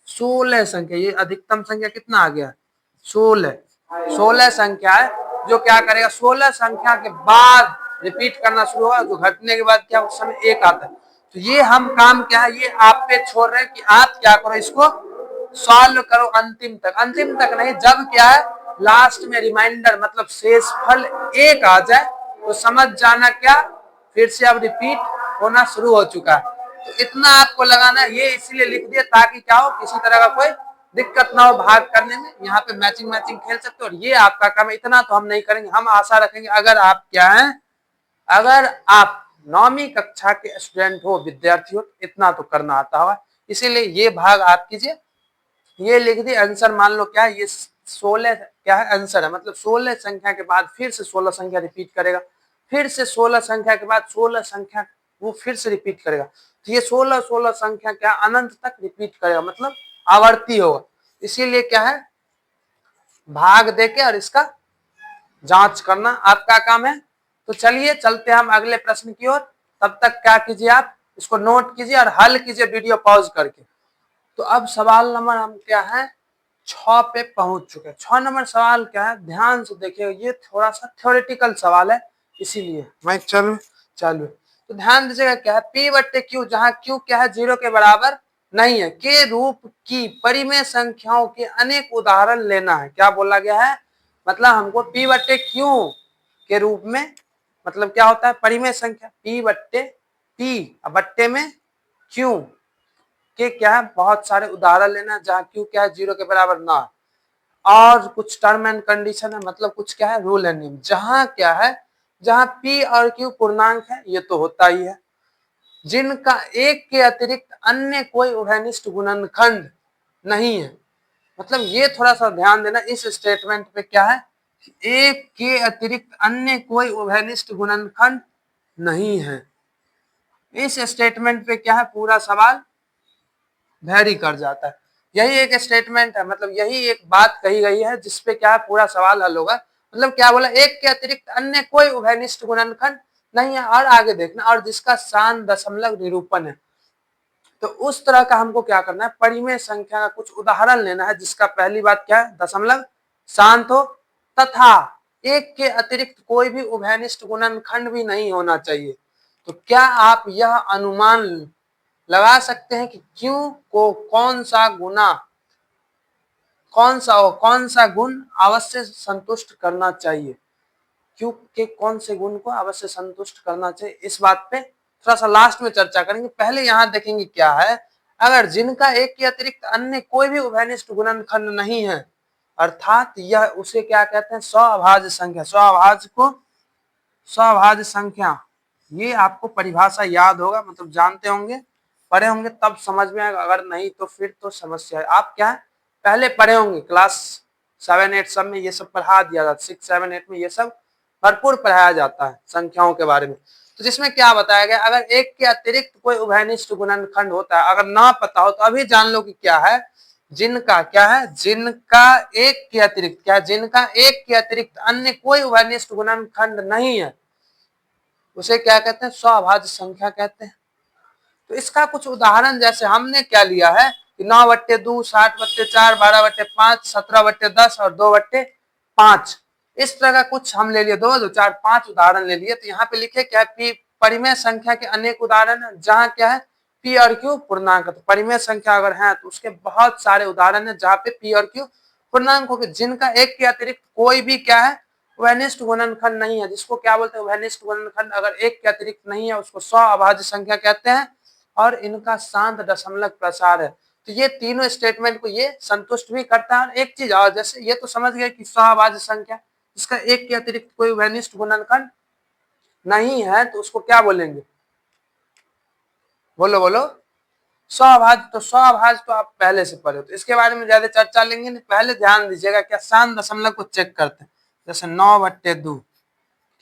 16 संख्या, ये अधिकतम संख्या कितना आ गया 16, 16 संख्या है जो क्या करेगा 16 संख्या के बाद रिपीट करना शुरू होगा, जो घटने के बाद क्या उस समय 1 आता है। तो ये हम काम क्या है, ये आप पे छोड़ रहे हैं कि आप क्या करो, इसको सॉल्व करो अंतिम तक, अंतिम तक नहीं, जब क्या है लास्ट में रिमाइंडर मतलब शेषफल 1 आ जाए तो समझ जाना क्या फिर से अब रिपीट होना शुरू हो चुका है। तो इतना आपको लगाना है, ये इसलिए लिख दिया ताकि क्या हो किसी तरह का कोई दिक्कत ना हो भाग करने में, यहाँ पे मैचिंग मैचिंग खेल सकते हो, और ये आपका काम है। इतना तो हम नहीं करेंगे, हम आशा रखेंगे अगर आप क्या है, अगर आप 9वीं कक्षा के स्टूडेंट हो, विद्यार्थी हो, इतना तो करना आता होगा, इसीलिए ये भाग आप कीजिए। ये लिख दी आंसर, मान लो क्या है ये 16 क्या है आंसर है, मतलब 16 संख्या के बाद फिर से 16 संख्या रिपीट करेगा, फिर से 16 संख्या के बाद 16 संख्या वो फिर से रिपीट करेगा, तो ये 16 16 संख्या क्या अनंत तक रिपीट करेगा, मतलब आवर्ती होगा। इसीलिए क्या है भाग देके और इसका जांच करना आपका काम है। तो चलिए चलते हैं हम अगले प्रश्न की ओर, तब तक क्या कीजिए आप इसको नोट कीजिए और हल कीजिए वीडियो पॉज करके। तो अब सवाल नंबर हम क्या है 6 पे पहुंच चुके हैं। 6 नंबर सवाल क्या है, ध्यान से देखिए, ये थोड़ा सा थ्योरेटिकल सवाल है, इसीलिए मैं चालू तो ध्यान दीजिएगा क्या है p बट्टे q, जहां q क्या है 0 के बराबर नहीं है, के रूप की परिमेय संख्याओं के अनेक उदाहरण लेना है। क्या बोला गया है, मतलब हमको p बट्टे q के रूप में, मतलब क्या होता है परिमेय संख्या p बट्टे p बट्टे में q के क्या है बहुत सारे उदाहरण लेना जहां q क्या है 0 के बराबर ना, और कुछ टर्म एंड कंडीशन है, मतलब कुछ क्या है रूल एंड नियम, जहां क्या है जहां p और q पूर्णांक है, ये तो होता ही है, जिनका एक के अतिरिक्त अन्य कोई उभयनिष्ठ गुणनखंड नहीं है। मतलब ये थोड़ा सा ध्यान देना इस स्टेटमेंट पे क्या है, एक के अतिरिक्त अन्य कोई उभयनिष्ठ गुणनखंड नहीं है। इस स्टेटमेंट पे क्या है पूरा सवाल वेरी कर जाता है। यही एक स्टेटमेंट है, मतलब यही एक बात कही गई है जिसपे क्या है पूरा सवाल हल होगा। मतलब क्या बोला, एक के अतिरिक्त अन्य कोई उभयनिष्ठ गुणनखंड नहीं है, और आगे देखना, और जिसका शान दशमलव निरूपण है। तो उस तरह का हमको क्या करना है, परिमेय संख्या का कुछ उदाहरण लेना है जिसका पहली बात क्या है दशमलव शांत हो, तथा एक के अतिरिक्त कोई भी उभयनिष्ठ गुणनखंड भी नहीं होना चाहिए। तो क्या आप यह अनुमान लगा सकते हैं कि क्यू को कौन सा गुण अवश्य संतुष्ट करना चाहिए, क्यू के कौन से गुण को अवश्य संतुष्ट करना चाहिए, इस बात पे थोड़ा सा लास्ट में चर्चा करेंगे। पहले यहाँ देखेंगे क्या है, अगर जिनका एक के अतिरिक्त अन्य कोई भी उभयनिष्ठ गुणनखंड नहीं है, अर्थात यह उसे क्या कहते हैं स्वअभाज्य संख्या। स्वअभाज्य को सभाज्य संख्या, ये आपको परिभाषा याद होगा, मतलब जानते होंगे, पढ़े होंगे तब समझ में आएगा, अगर नहीं तो फिर तो समस्या है। आप क्या है पहले पढ़े होंगे, क्लास 7-8 सब में ये सब पढ़ा दिया जाता, 6-7-8 में ये सब भरपूर पढ़ाया जाता है संख्याओं के बारे में। तो जिसमें क्या बताया गया, अगर एक के अतिरिक्त कोई उभयनिष्ठ गुणनखंड होता है, अगर ना पता हो तो अभी जान लो कि क्या है, जिनका क्या है, जिनका एक के अतिरिक्त क्या है, जिनका एक के अतिरिक्त अन्य कोई उभयनिष्ठ गुणनखंड नहीं है, उसे क्या कहते हैं, स्वअभाज्य संख्या कहते हैं। तो इसका कुछ उदाहरण जैसे हमने क्या लिया है कि 9/2, 60/4, 12/5, 17/10 और 2/5, इस तरह का कुछ हम ले लिए, 2, 2, 4, 5 उदाहरण ले लिए। तो यहाँ पे लिखे क्या है, परिमेय संख्या के अनेक उदाहरण है, जहाँ क्या है पी और क्यू पूर्णांक। तो परिमेय संख्या अगर है तो उसके बहुत सारे उदाहरण है जहाँ पे पी और क्यू पूर्णांक हो, जिनका एक के अतिरिक्त कोई भी क्या है उभयनिष्ठ गुणनखंड नहीं है, जिसको क्या बोलते हैं उभयनिष्ठ गुणनखंड, अगर एक के अतिरिक्त नहीं है उसको स्वअभाज्य संख्या कहते हैं, और इनका शांत दशमलव प्रसार है। तो ये तीनों स्टेटमेंट को ये संतुष्ट भी करता है। और एक चीज और, जैसे ये तो समझ गए कि स्वअभाज्य संख्या जिसका एक के अतिरिक्त कोई उभयनिष्ठ गुणनखंड नहीं है तो उसको क्या बोलेंगे, बोलो बोलो, स्वअभाज्य। तो स्वअभाज्य तो आप पहले से पढ़े हो, तो इसके बारे में ज्यादा चर्चा लेंगे नहीं, पहले ध्यान दीजिएगा क्या शांत दशमलव को चेक करते हैं। जैसे 9/2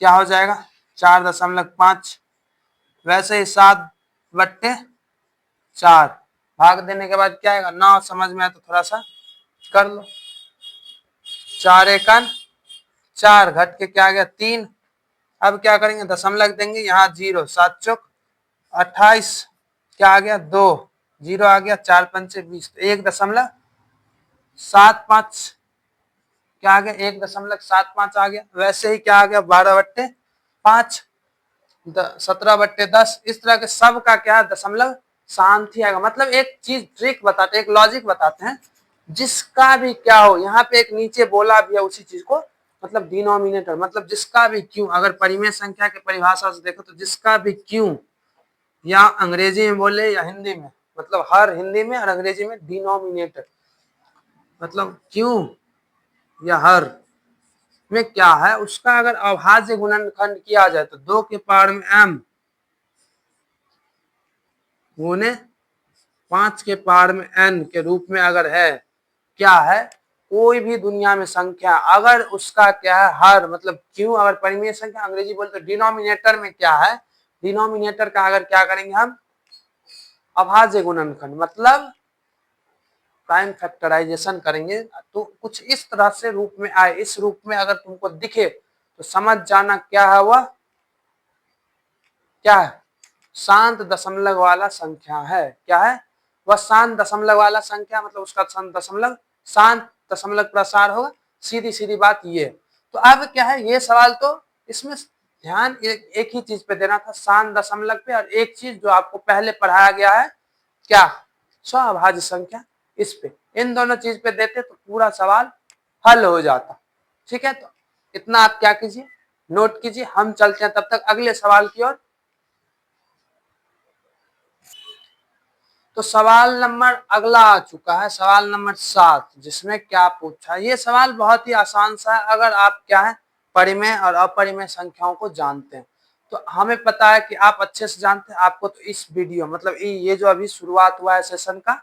क्या हो जाएगा 4.5, वैसे ही 7/4 भाग देने के बाद क्या आएगा 9, समझ में आया तो थोड़ा सा कर लो, 4 एकन 4 घट के क्या आ गया 3। अब क्या करेंगे दशमलव देंगे, यहाँ 0, 7 चौक 28, क्या आ गया 2, 0 आ गया, 4 पंचे 20, 1.75 क्या आ गया 1.75 आ गया। वैसे ही क्या आ गया 12/5, 17/10, इस तरह के सब का क्या दशमलव शांत ही आएगा। मतलब एक चीज ट्रिक बताते, एक लॉजिक बताते हैं, जिसका भी क्या हो, यहाँ पे एक नीचे बोला भी है उसी चीज को, मतलब डिनोमिनेटर, मतलब जिसका भी क्यों, अगर परिमेय संख्या के परिभाषा से देखो तो जिसका भी क्यों, या अंग्रेजी में बोले या हिंदी में, मतलब हर हिंदी में और अंग्रेजी में डिनोमिनेटर, मतलब क्यों या हर में क्या है, उसका अगर अभाज्य गुणनखंड किया जाए तो 2 के पावर में m गुने 5 के पावर में n के रूप में अगर है, क्या है कोई भी दुनिया में संख्या, अगर उसका क्या है हर, मतलब क्यों अगर परिमेय संख्या अंग्रेजी बोलते डिनोमिनेटर में क्या है, डिनोमिनेटर का अगर क्या करेंगे हम अभाज्य गुणनखंड, मतलब प्राइम फैक्टराइजेशन करेंगे, तो कुछ इस तरह से रूप में आए, इस रूप में अगर तुमको दिखे तो समझ जाना क्या है वह, क्या है शांत दशमलव वाला संख्या है। क्या है वह शांत दशमलव वाला संख्या, मतलब उसका शांत दशमलव प्रसार होगा, सीधी सीधी बात ये। तो अब क्या है ये सवाल, तो इसमें ध्यान एक ही चीज पे देना था, शांत दशमलव पे, और एक चीज जो आपको पहले पढ़ाया गया है क्या स्वअभाज्य संख्या, इस पे, इन दोनों चीज पे देते तो पूरा सवाल हल हो जाता। ठीक है, तो इतना आप क्या कीजिए नोट कीजिए, हम चलते हैं तब तक अगले सवाल की ओर। तो सवाल नंबर अगला आ चुका है, सवाल नंबर 7, जिसमें क्या पूछा, ये सवाल बहुत ही आसान सा है, अगर आप क्या है परिमेय और अपरिमेय संख्याओं को जानते हैं। तो हमें पता है कि आप अच्छे से जानते हैं, आपको तो इस वीडियो मतलब ये जो अभी शुरुआत हुआ है सेशन का,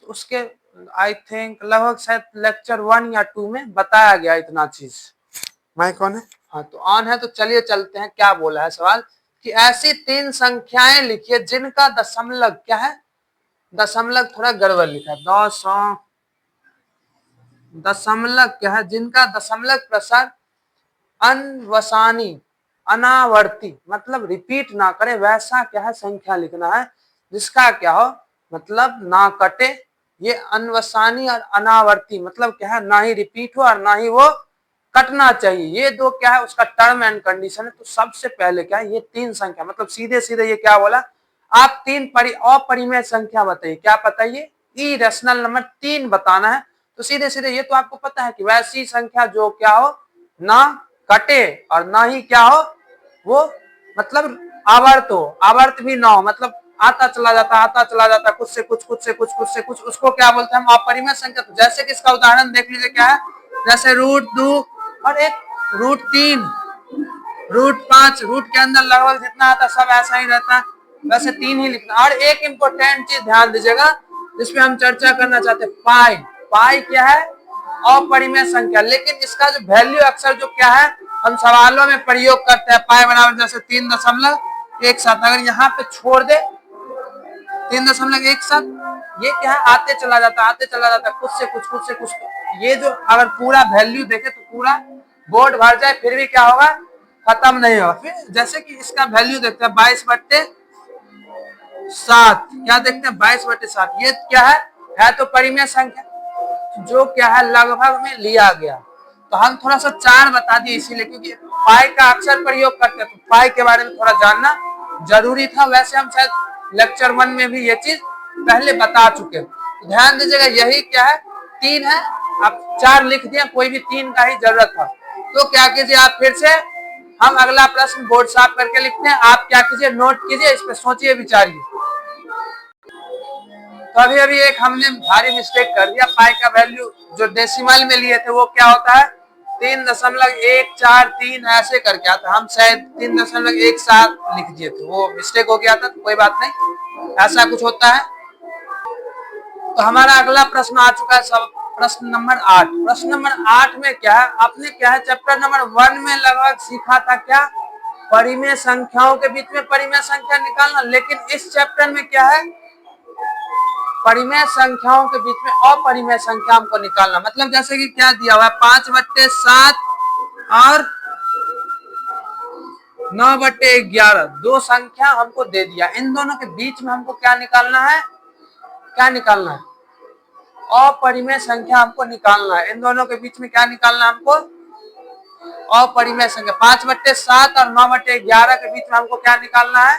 तो उसके आई थिंक लगभग शायद लेक्चर 1 या 2 में बताया गया इतना चीज। माइक ऑन है, हाँ तो ऑन है, तो चलिए चलते हैं। क्या बोला है सवाल कि ऐसी 3 संख्याएं लिखिए जिनका दशमलव क्या है, दशमलव थोड़ा गड़बड़ लिखा है, 200 दशमलव क्या है, जिनका दशमलव प्रसार अनवसानी अनावर्ती, मतलब रिपीट ना करे वैसा क्या है संख्या लिखना है, जिसका क्या हो मतलब ना कटे, ये अनवसानी और अनावर्ती मतलब क्या है ना ही रिपीट हो और ना ही वो कटना चाहिए, ये दो क्या है उसका टर्म एंड कंडीशन है। तो सबसे पहले क्या है ये 3 संख्या, मतलब सीधे सीधे ये क्या बोला, आप 3 अपरिमेय संख्या बताइए, क्या बताइए इरेशनल नंबर 3 बताना है। तो सीधे सीधे ये तो आपको पता है कि वैसी संख्या जो क्या हो ना कटे और ना ही क्या हो वो मतलब आवर्त हो, आवर्त भी ना हो, मतलब आता चला जाता कुछ से कुछ, कुछ से कुछ, कुछ से कुछ, उसको क्या बोलते हैं हम अपरिमेय संख्या। तो जैसे कि इसका उदाहरण देख लीजिए क्या है, जैसे √2 और एक √3, √5, रूट के अंदर लगभग जितना आता सब ऐसा ही रहता है, वैसे 3 ही लिखना। और एक इम्पोर्टेंट चीज ध्यान दीजिएगा जिसपे हम चर्चा करना चाहते हैं, पाई। पाई क्या है? अपरिमेय संख्या, लेकिन इसका जो वैल्यू अक्सर जो क्या है हम सवालों में प्रयोग करते हैं, पाई बराबर जैसे 3.17, अगर यहाँ पे छोड़ दे 3.17, ये क्या है आते चला जाता कुछ से कुछ, कुछ से कुछ। ये जो अगर पूरा वैल्यू देखे तो पूरा बोर्ड भर जाए फिर भी क्या होगा, खत्म नहीं होगा। फिर जैसे कि इसका वैल्यू देखते हैं 22/7, क्या देखते हैं 22/7, ये क्या है तो परिमेय संख्या जो क्या है लगभग में लिया गया। तो हम थोड़ा सा 4 बता दिए इसीलिए क्योंकि पाई का अक्सर प्रयोग करते हैं, तो पाई के बारे में थोड़ा जानना जरूरी था। वैसे हम शायद लेक्चर 1 में भी ये चीज पहले बता चुके हैं। तो ध्यान दीजिएगा, यही क्या है 3 है, आप 4 लिख दिया, कोई भी 3 का ही जरूरत था। तो क्या कीजिए आप फिर से हम अगला प्रश्न बोर्ड साफ करके लिखते हैं, आप क्या कीजिए नोट कीजिए, इस पे सोचिए विचारिए। तो अभी अभी एक हमने भारी मिस्टेक कर दिया, पाई का वैल्यू जो डेसिमल में लिए थे वो क्या होता है 3.143 ऐसे करके आता, हम शायद 3.17 लिख दिए थे, वो मिस्टेक हो गया था, तो कोई बात नहीं, ऐसा कुछ होता है। तो हमारा अगला प्रश्न आ चुका है सब, प्रश्न नंबर 8। प्रश्न नंबर 8 में क्या है, आपने क्या है चैप्टर नंबर 1 में लगभग सीखा था क्या, परिमेय संख्याओं के बीच में परिमेय संख्या निकालना, लेकिन इस चैप्टर में क्या है परिमेय संख्याओं के बीच में अपरिमेय संख्या हमको निकालना। मतलब जैसे कि क्या दिया हुआ है 5/7 और 9/11, दो संख्या हमको दे दिया, इन दोनों के बीच में हमको क्या निकालना है, क्या निकालना है अपरिमेय संख्या हमको निकालना है। इन दोनों के बीच में क्या निकालना है हमको अपरिमेय संख्या। 5/7 और 9/11 के बीच में हमको क्या निकालना है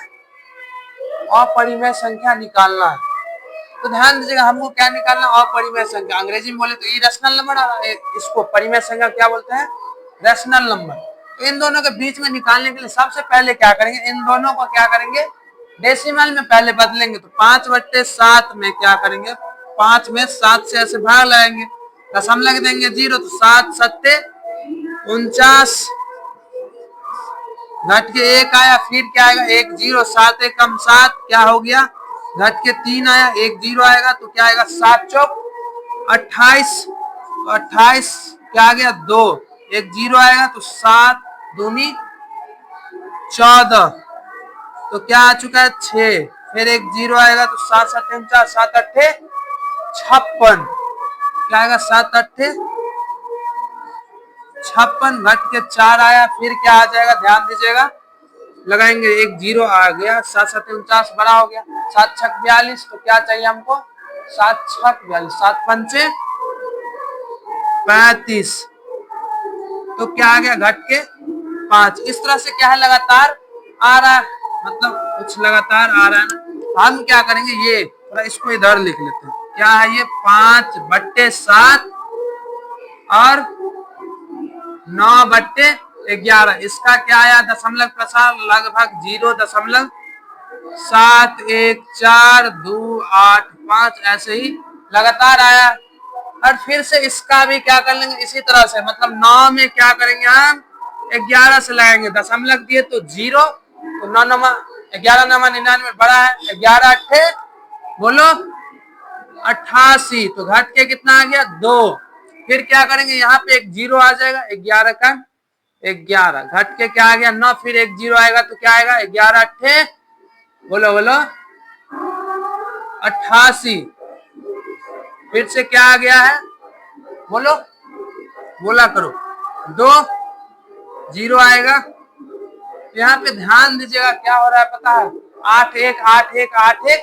अपरिमेय संख्या निकालना है। तो ध्यान दीजिएगा हमको क्या निकालना अपरिमेय संख्या, अंग्रेजी में बोले तो इरेशनल नंबर, इसको परिमेय संख्या क्या बोलते हैं रैशनल नंबर। तो इन दोनों के बीच में निकालने के लिए सबसे पहले क्या करेंगे, इन दोनों को क्या करेंगे डेसिमल में पहले बदलेंगे। तो 5/7 में क्या करेंगे 5 में 7 से ऐसे भाग लगाएंगे, दशमलव देंगे 0, तो 7 7 49 घट के 1 आया, फिर क्या आएगा 1 0, 7 1 कम 7 क्या हो गया घट के 3 आया, 1 0 आएगा तो क्या आएगा 7 चौक 28, तो 28 क्या आ गया 2, 1 0 आएगा तो 7 दूनी 14, तो क्या आ चुका है 6, फिर 1 0 आएगा तो 7 7 49, 7 8 56, क्या आएगा 7 8 56 घट के 4 आया, फिर क्या आ जाएगा ध्यान दीजिएगा लगाएंगे 1 0 आ गया, 7 7 49 बड़ा हो गया, 7 6 42, तो क्या चाहिए हमको 7 6 42, 7 5 35, तो क्या आ गया घट के 5। इस तरह से क्या है लगातार आ रहा है, मतलब कुछ लगातार आ रहा है ना। हम क्या करेंगे ये थोड़ा इसको इधर लिख लेते हैं, क्या है ये 5/7 और 9/11, इसका क्या आया दशमलव प्रसार लगभग 0.71428 ऐसे ही लगातार आया। और फिर से इसका भी क्या कर लेंगे इसी तरह से, मतलब 9 में क्या करेंगे हम 11 से लगाएंगे, दशमलव दिए तो 0, तो 9 9 11 9 99 बड़ा है, 11 8 बोलो 88, तो घट के कितना आ गया 2, फिर क्या करेंगे यहाँ पे 1 0 आ जाएगा, 11 का 11 घट के क्या आ गया 9, फिर 1 0 आएगा तो क्या आएगा 11 8 बोलो बोलो 88, फिर से क्या आ गया है बोलो बोला करो 2 0 आएगा। यहाँ पे ध्यान दीजिएगा क्या हो रहा है पता है 8 1 8 1 8 1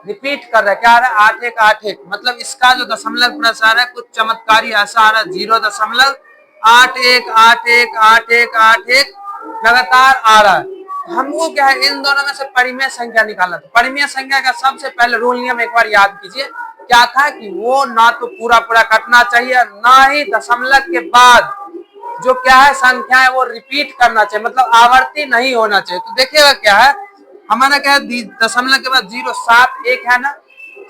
रिपीट कर रहा है, क्या आ रहा है 8 1 8 1, मतलब इसका जो दशमलव प्रसार है कुछ चमत्कारी ऐसा आ रहा है 0.818181 लगातार आ रहा है। हमको क्या है इन दोनों में से परिमेय संख्या निकालना था। परिमेय संख्या का सबसे पहले रूल नियम एक बार याद कीजिए, क्या था कि वो ना तो पूरा पूरा कटना चाहिए ना ही दशमलव के बाद जो क्या है संख्या है वो रिपीट करना चाहिए, मतलब आवर्ती नहीं होना चाहिए। तो देखिएगा क्या है हमारा क्या है दशमलव के बाद 0 7 1 है ना,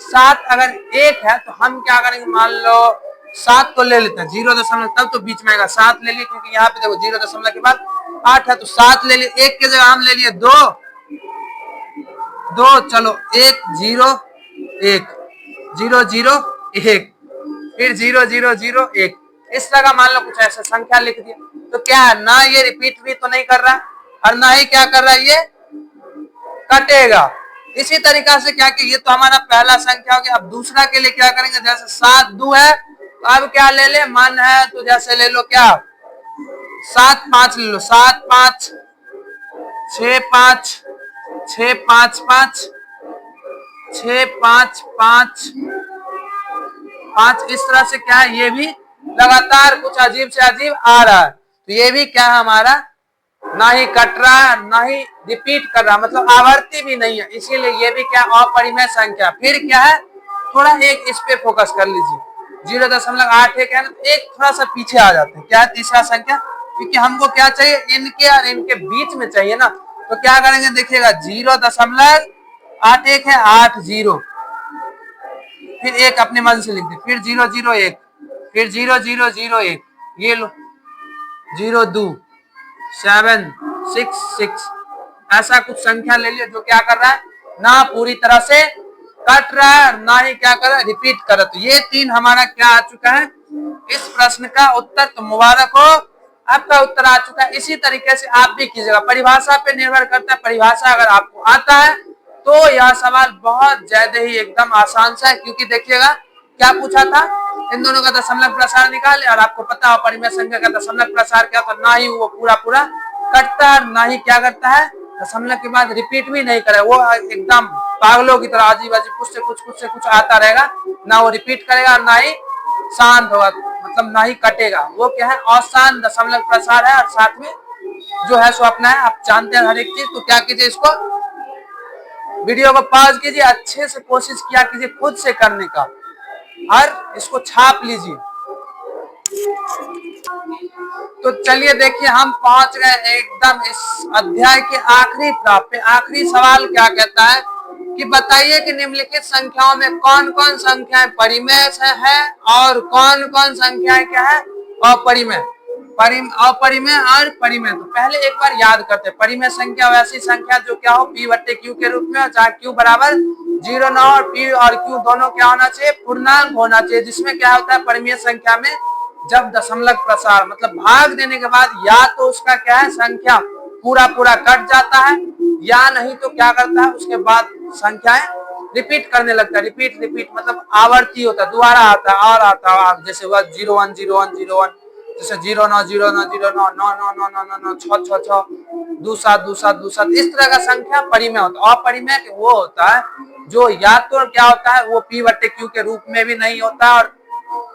7 अगर 1 है तो हम क्या करेंगे मान लो 7 तो ले लेते हैं 0 दशमलव, तब तो बीच में आएगा 7 ले लिए क्योंकि यहाँ पे देखो 0 दशमलव के बाद 8 है तो 7 ले लिए, 1 की जगह हम ले लिए 2, चलो 1 0 1 0 0 1, फिर 0 0 0 1, इस तरह का मान लो कुछ ऐसा संख्या लिख दिया। तो क्या है, ना ये रिपीट भी तो नहीं कर रहा और ना ही क्या कर रहा है, ये कटेगा। इसी तरीका से क्या कि ये तो हमारा पहला संख्या हो गया। अब दूसरा के लिए क्या करेंगे, जैसे 7 2 है तो अब क्या ले ले, मन है तो जैसे ले लो क्या 7 5 ले लो, 7 5 6 5 6 5 5 6 5 5 5, इस तरह से क्या है, ये भी लगातार कुछ अजीब से अजीब आ रहा है। तो ये भी क्या है हमारा, ना ही कट रहा है ना ही रिपीट कर रहा, मतलब आवर्ती भी नहीं है, इसीलिए ये भी क्या अपरिमेय संख्या। फिर क्या है, थोड़ा एक इस पे फोकस कर लीजिए, 0.81 है ना, एक थोड़ा सा पीछे आ जाते हैं, क्या है तीसरा संख्या, क्योंकि हमको क्या चाहिए, इनके और इनके बीच में चाहिए ना। तो क्या करेंगे देखिएगा, 0.81 है 8 0, फिर एक अपने मन से लिख दे, फिर 0 0 1, फिर 0 0 0 1, ये लो 0 2 7 6 6, ऐसा कुछ संख्या ले लियो जो क्या कर रहा है, ना पूरी तरह से कट रहा है ना ही क्या कर रहा है, रिपीट कर रहा है। तो ये 3 हमारा क्या आ चुका है इस प्रश्न का उत्तर। तो मुबारक हो, आपका उत्तर आ चुका है। इसी तरीके से आप भी कीजिएगा, परिभाषा पे निर्भर करता है, परिभाषा अगर आपको आता है तो यह सवाल बहुत ज्यादा ही एकदम आसान सा है, क्योंकि देखिएगा क्या पूछा था, इन दोनों का दशमलव प्रसार निकाले, और आपको पता है परिमेय संख्या का दशमलव प्रसार क्या होता है, ना ही वो पूरा पूरा कटता है ना ही क्या करता है, दशमलव के बाद रिपीट भी नहीं करे, वो एकदम पागलों की तरह अजीब अजीब कुछ से कुछ आता रहेगा, ना वो रिपीट करेगा और ना ही शांत होगा, मतलब ना ही कटेगा। वो क्या है, अशांत दशमलव प्रसार है, और साथ में जो है सो अपना है, आप जानते हैं हर एक चीज। तो क्या कीजिए, इसको वीडियो को पॉज कीजिए, अच्छे से कोशिश किया कीजिए खुद से करने का, और इसको छाप लीजिए। तो चलिए देखिए, हम पहुंच गए एकदम इस अध्याय के आखिरी प्रांत पे। आखिरी सवाल क्या कहता है कि बताइए कि निम्नलिखित संख्याओं में कौन कौन संख्याएं परिमेय है और कौन कौन संख्याएं क्या है अपरिमेय। अपरिमेय और परिमेय, तो पहले एक बार याद करते हैं। परिमेय संख्या वैसी संख्या जो क्या हो, p/q के रूप में, जहाँ q बराबर 0 ना, और p और q दोनों क्या होना चाहिए, पूर्णांक होना चाहिए। जिसमें क्या होता है, परिमेय संख्या में जब दशमलव प्रसार मतलब भाग देने के बाद या तो उसका क्या है संख्या पूरा पूरा कट जाता है, या नहीं तो क्या करता है उसके बाद संख्याएं रिपीट करने लगता है। रिपीट रिपीट मतलब आवर्ती होता है, दोबारा आता है और आता है, जैसे हुआ 0 1 0 1 0 1, जैसे 0 9 0 9 0 9 9 9 9 9 9 9 6 6 6 2 7 2 7 2 7, इस तरह का संख्या परिमेय होता है। अपरिमेय वो होता है जो या तो क्या होता है, वो p/q के रूप में भी नहीं होता, और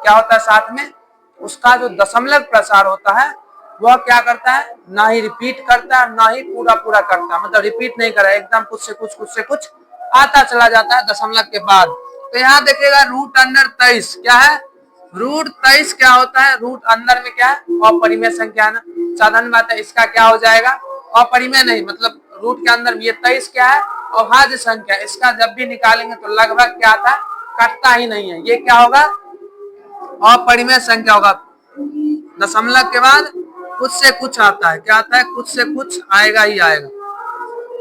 क्या होता है साथ में उसका जो दशमलव प्रसार होता है वह क्या करता है, ना ही रिपीट करता है ना ही पूरा पूरा करता है, मतलब रिपीट नहीं कर रहा है, एकदम कुछ से कुछ आता चला जाता है दशमलव के बाद। तो यहाँ देखिएगा √23 क्या है, √23 क्या होता है, रूट अंदर में क्या है अपरिमेय संख्या है ना, साधारण बात है, इसका क्या हो जाएगा अपरिमेय नहीं, मतलब रूट के अंदर ये 23 क्या है अभाज्य संख्या, इसका जब भी निकालेंगे तो लगभग क्या आता है, कटता ही नहीं है, ये क्या होगा अपरिमेय संख्या होगा। दशमलव के बाद कुछ से कुछ आता है, क्या आता है, कुछ से कुछ आएगा ही आएगा।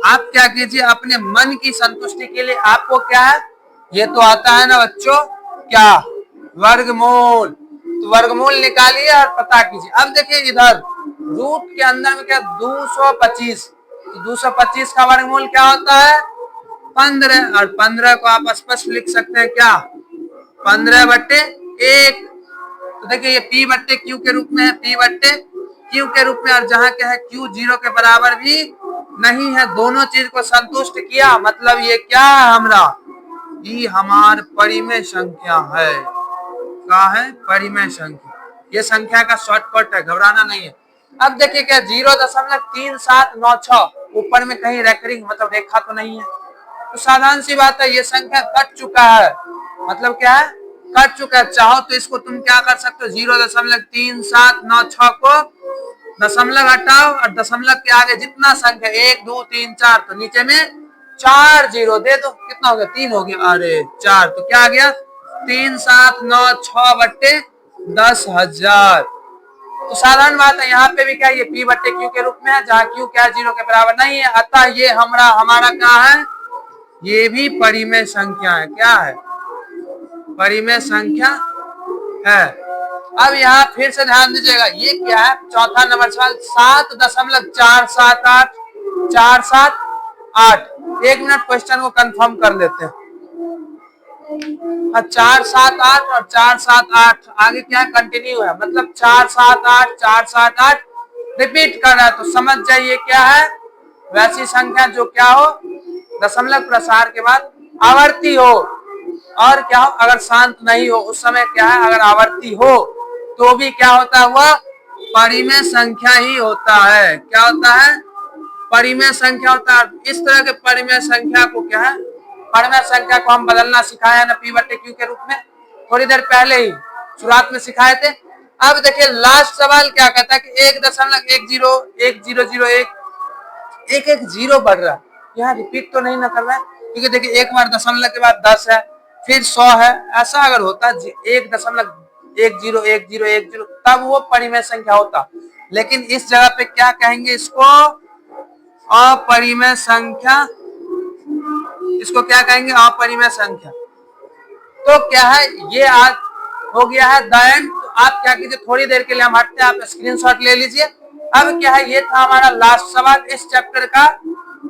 आप क्या कीजिए, अपने मन की संतुष्टि के लिए आपको क्या है, ये तो आता है ना बच्चों, क्या वर्गमूल, तो वर्गमूल निकालिए और पता कीजिए। अब देखिए इधर रूट के अंदर में क्या 225, तो 225 का वर्गमूल क्या होता है 15, और 15 को आप स्पष्ट लिख सकते हैं क्या 15/1। तो देखिए ये p/q के रूप में है, p/q के रूप में, और जहां क्या है q 0 के बराबर भी नहीं है, दोनों चीज को संतुष्ट किया, मतलब ये क्या है हमारा, ये हमार परिमेय संख्या है। क्या है, परिमेय संख्या, ये संख्या का शॉर्टकट है, घबराना नहीं है। अब देखिए क्या 0.3796 ऊपर में कहीं रेकरिंग मतलब रेखा तो नहीं है, तो साधारण सी बात है ये संख्या कट चुका है, मतलब क्या है कट चुका है। चाहो तो इसको तुम क्या कर सकते हो, 0.3796 को दशमलव हटाओ और दशमलव के आगे जितना संख्या 1 2 3 4, तो नीचे में 4 0 दे दो, कितना हो गया 3 हो गया, अरे 4, तो क्या आ गया 3796/10,000। तो साधारण बात है, यहाँ पे भी क्या ये P बट्टे Q के रूप में है, जहाँ Q क्या 0 के बराबर नहीं है, अतः ये हमारा क्या है, ये भी परिमेय संख्या है। क्या है, परिमेय संख्या है। अब यहाँ फिर से ध्यान दीजिएगा, ये क्या है, चौथा नंबर सवाल 7.478 478। 1 मिनट क्वेश्चन को कंफर्म कर लेते हैं। 478 और 478 आगे क्या कंटिन्यू है, मतलब 478 478 रिपीट कर रहा है, तो समझ जाइए क्या है, वैसी संख्या जो क्या हो, दशमलव प्रसार के बाद आवर्ती हो, और क्या हो, अगर शांत नहीं हो उस समय क्या है, अगर आवर्ती हो तो भी क्या होता है, वह परिमेय संख्या ही होता है। क्या होता है, परिमेय संख्या होता है। इस तरह के परिमेय संख्या को क्या है, परिमेय संख्या को हम बदलना सिखाया है ना P बटे Q के रूप में, थोड़ी देर पहले ही शुरुआत में सिखाए थे। अब देखिए लास्ट सवाल क्या कहता है कि 1.1001 बढ़ रहा है, यहाँ रिपीट तो नहीं ना कर रहा है, क्योंकि देखिए एक बार दशमलव के बाद 10 है, फिर 100 है, ऐसा अगर होता 1.101010 तब वो परिमेय संख्या होता। लेकिन इस जगह पे क्या कहेंगे, इसको अपरिमेय संख्या, इसको क्या कहेंगे, अपरिमेय संख्या। तो क्या है, ये आज हो गया है द एंड। तो आप क्या कीजिए, थोड़ी देर के लिए हम हटते हैं, आप स्क्रीनशॉट ले लीजिए। अब क्या है, ये था हमारा लास्ट सवाल इस चैप्टर का,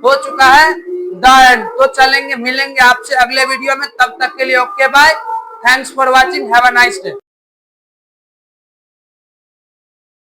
हो चुका है द एंड। तो चलेंगे, मिलेंगे आपसे अगले वीडियो में, तब तक के लिए okay bye, thanks for watching, have a nice day.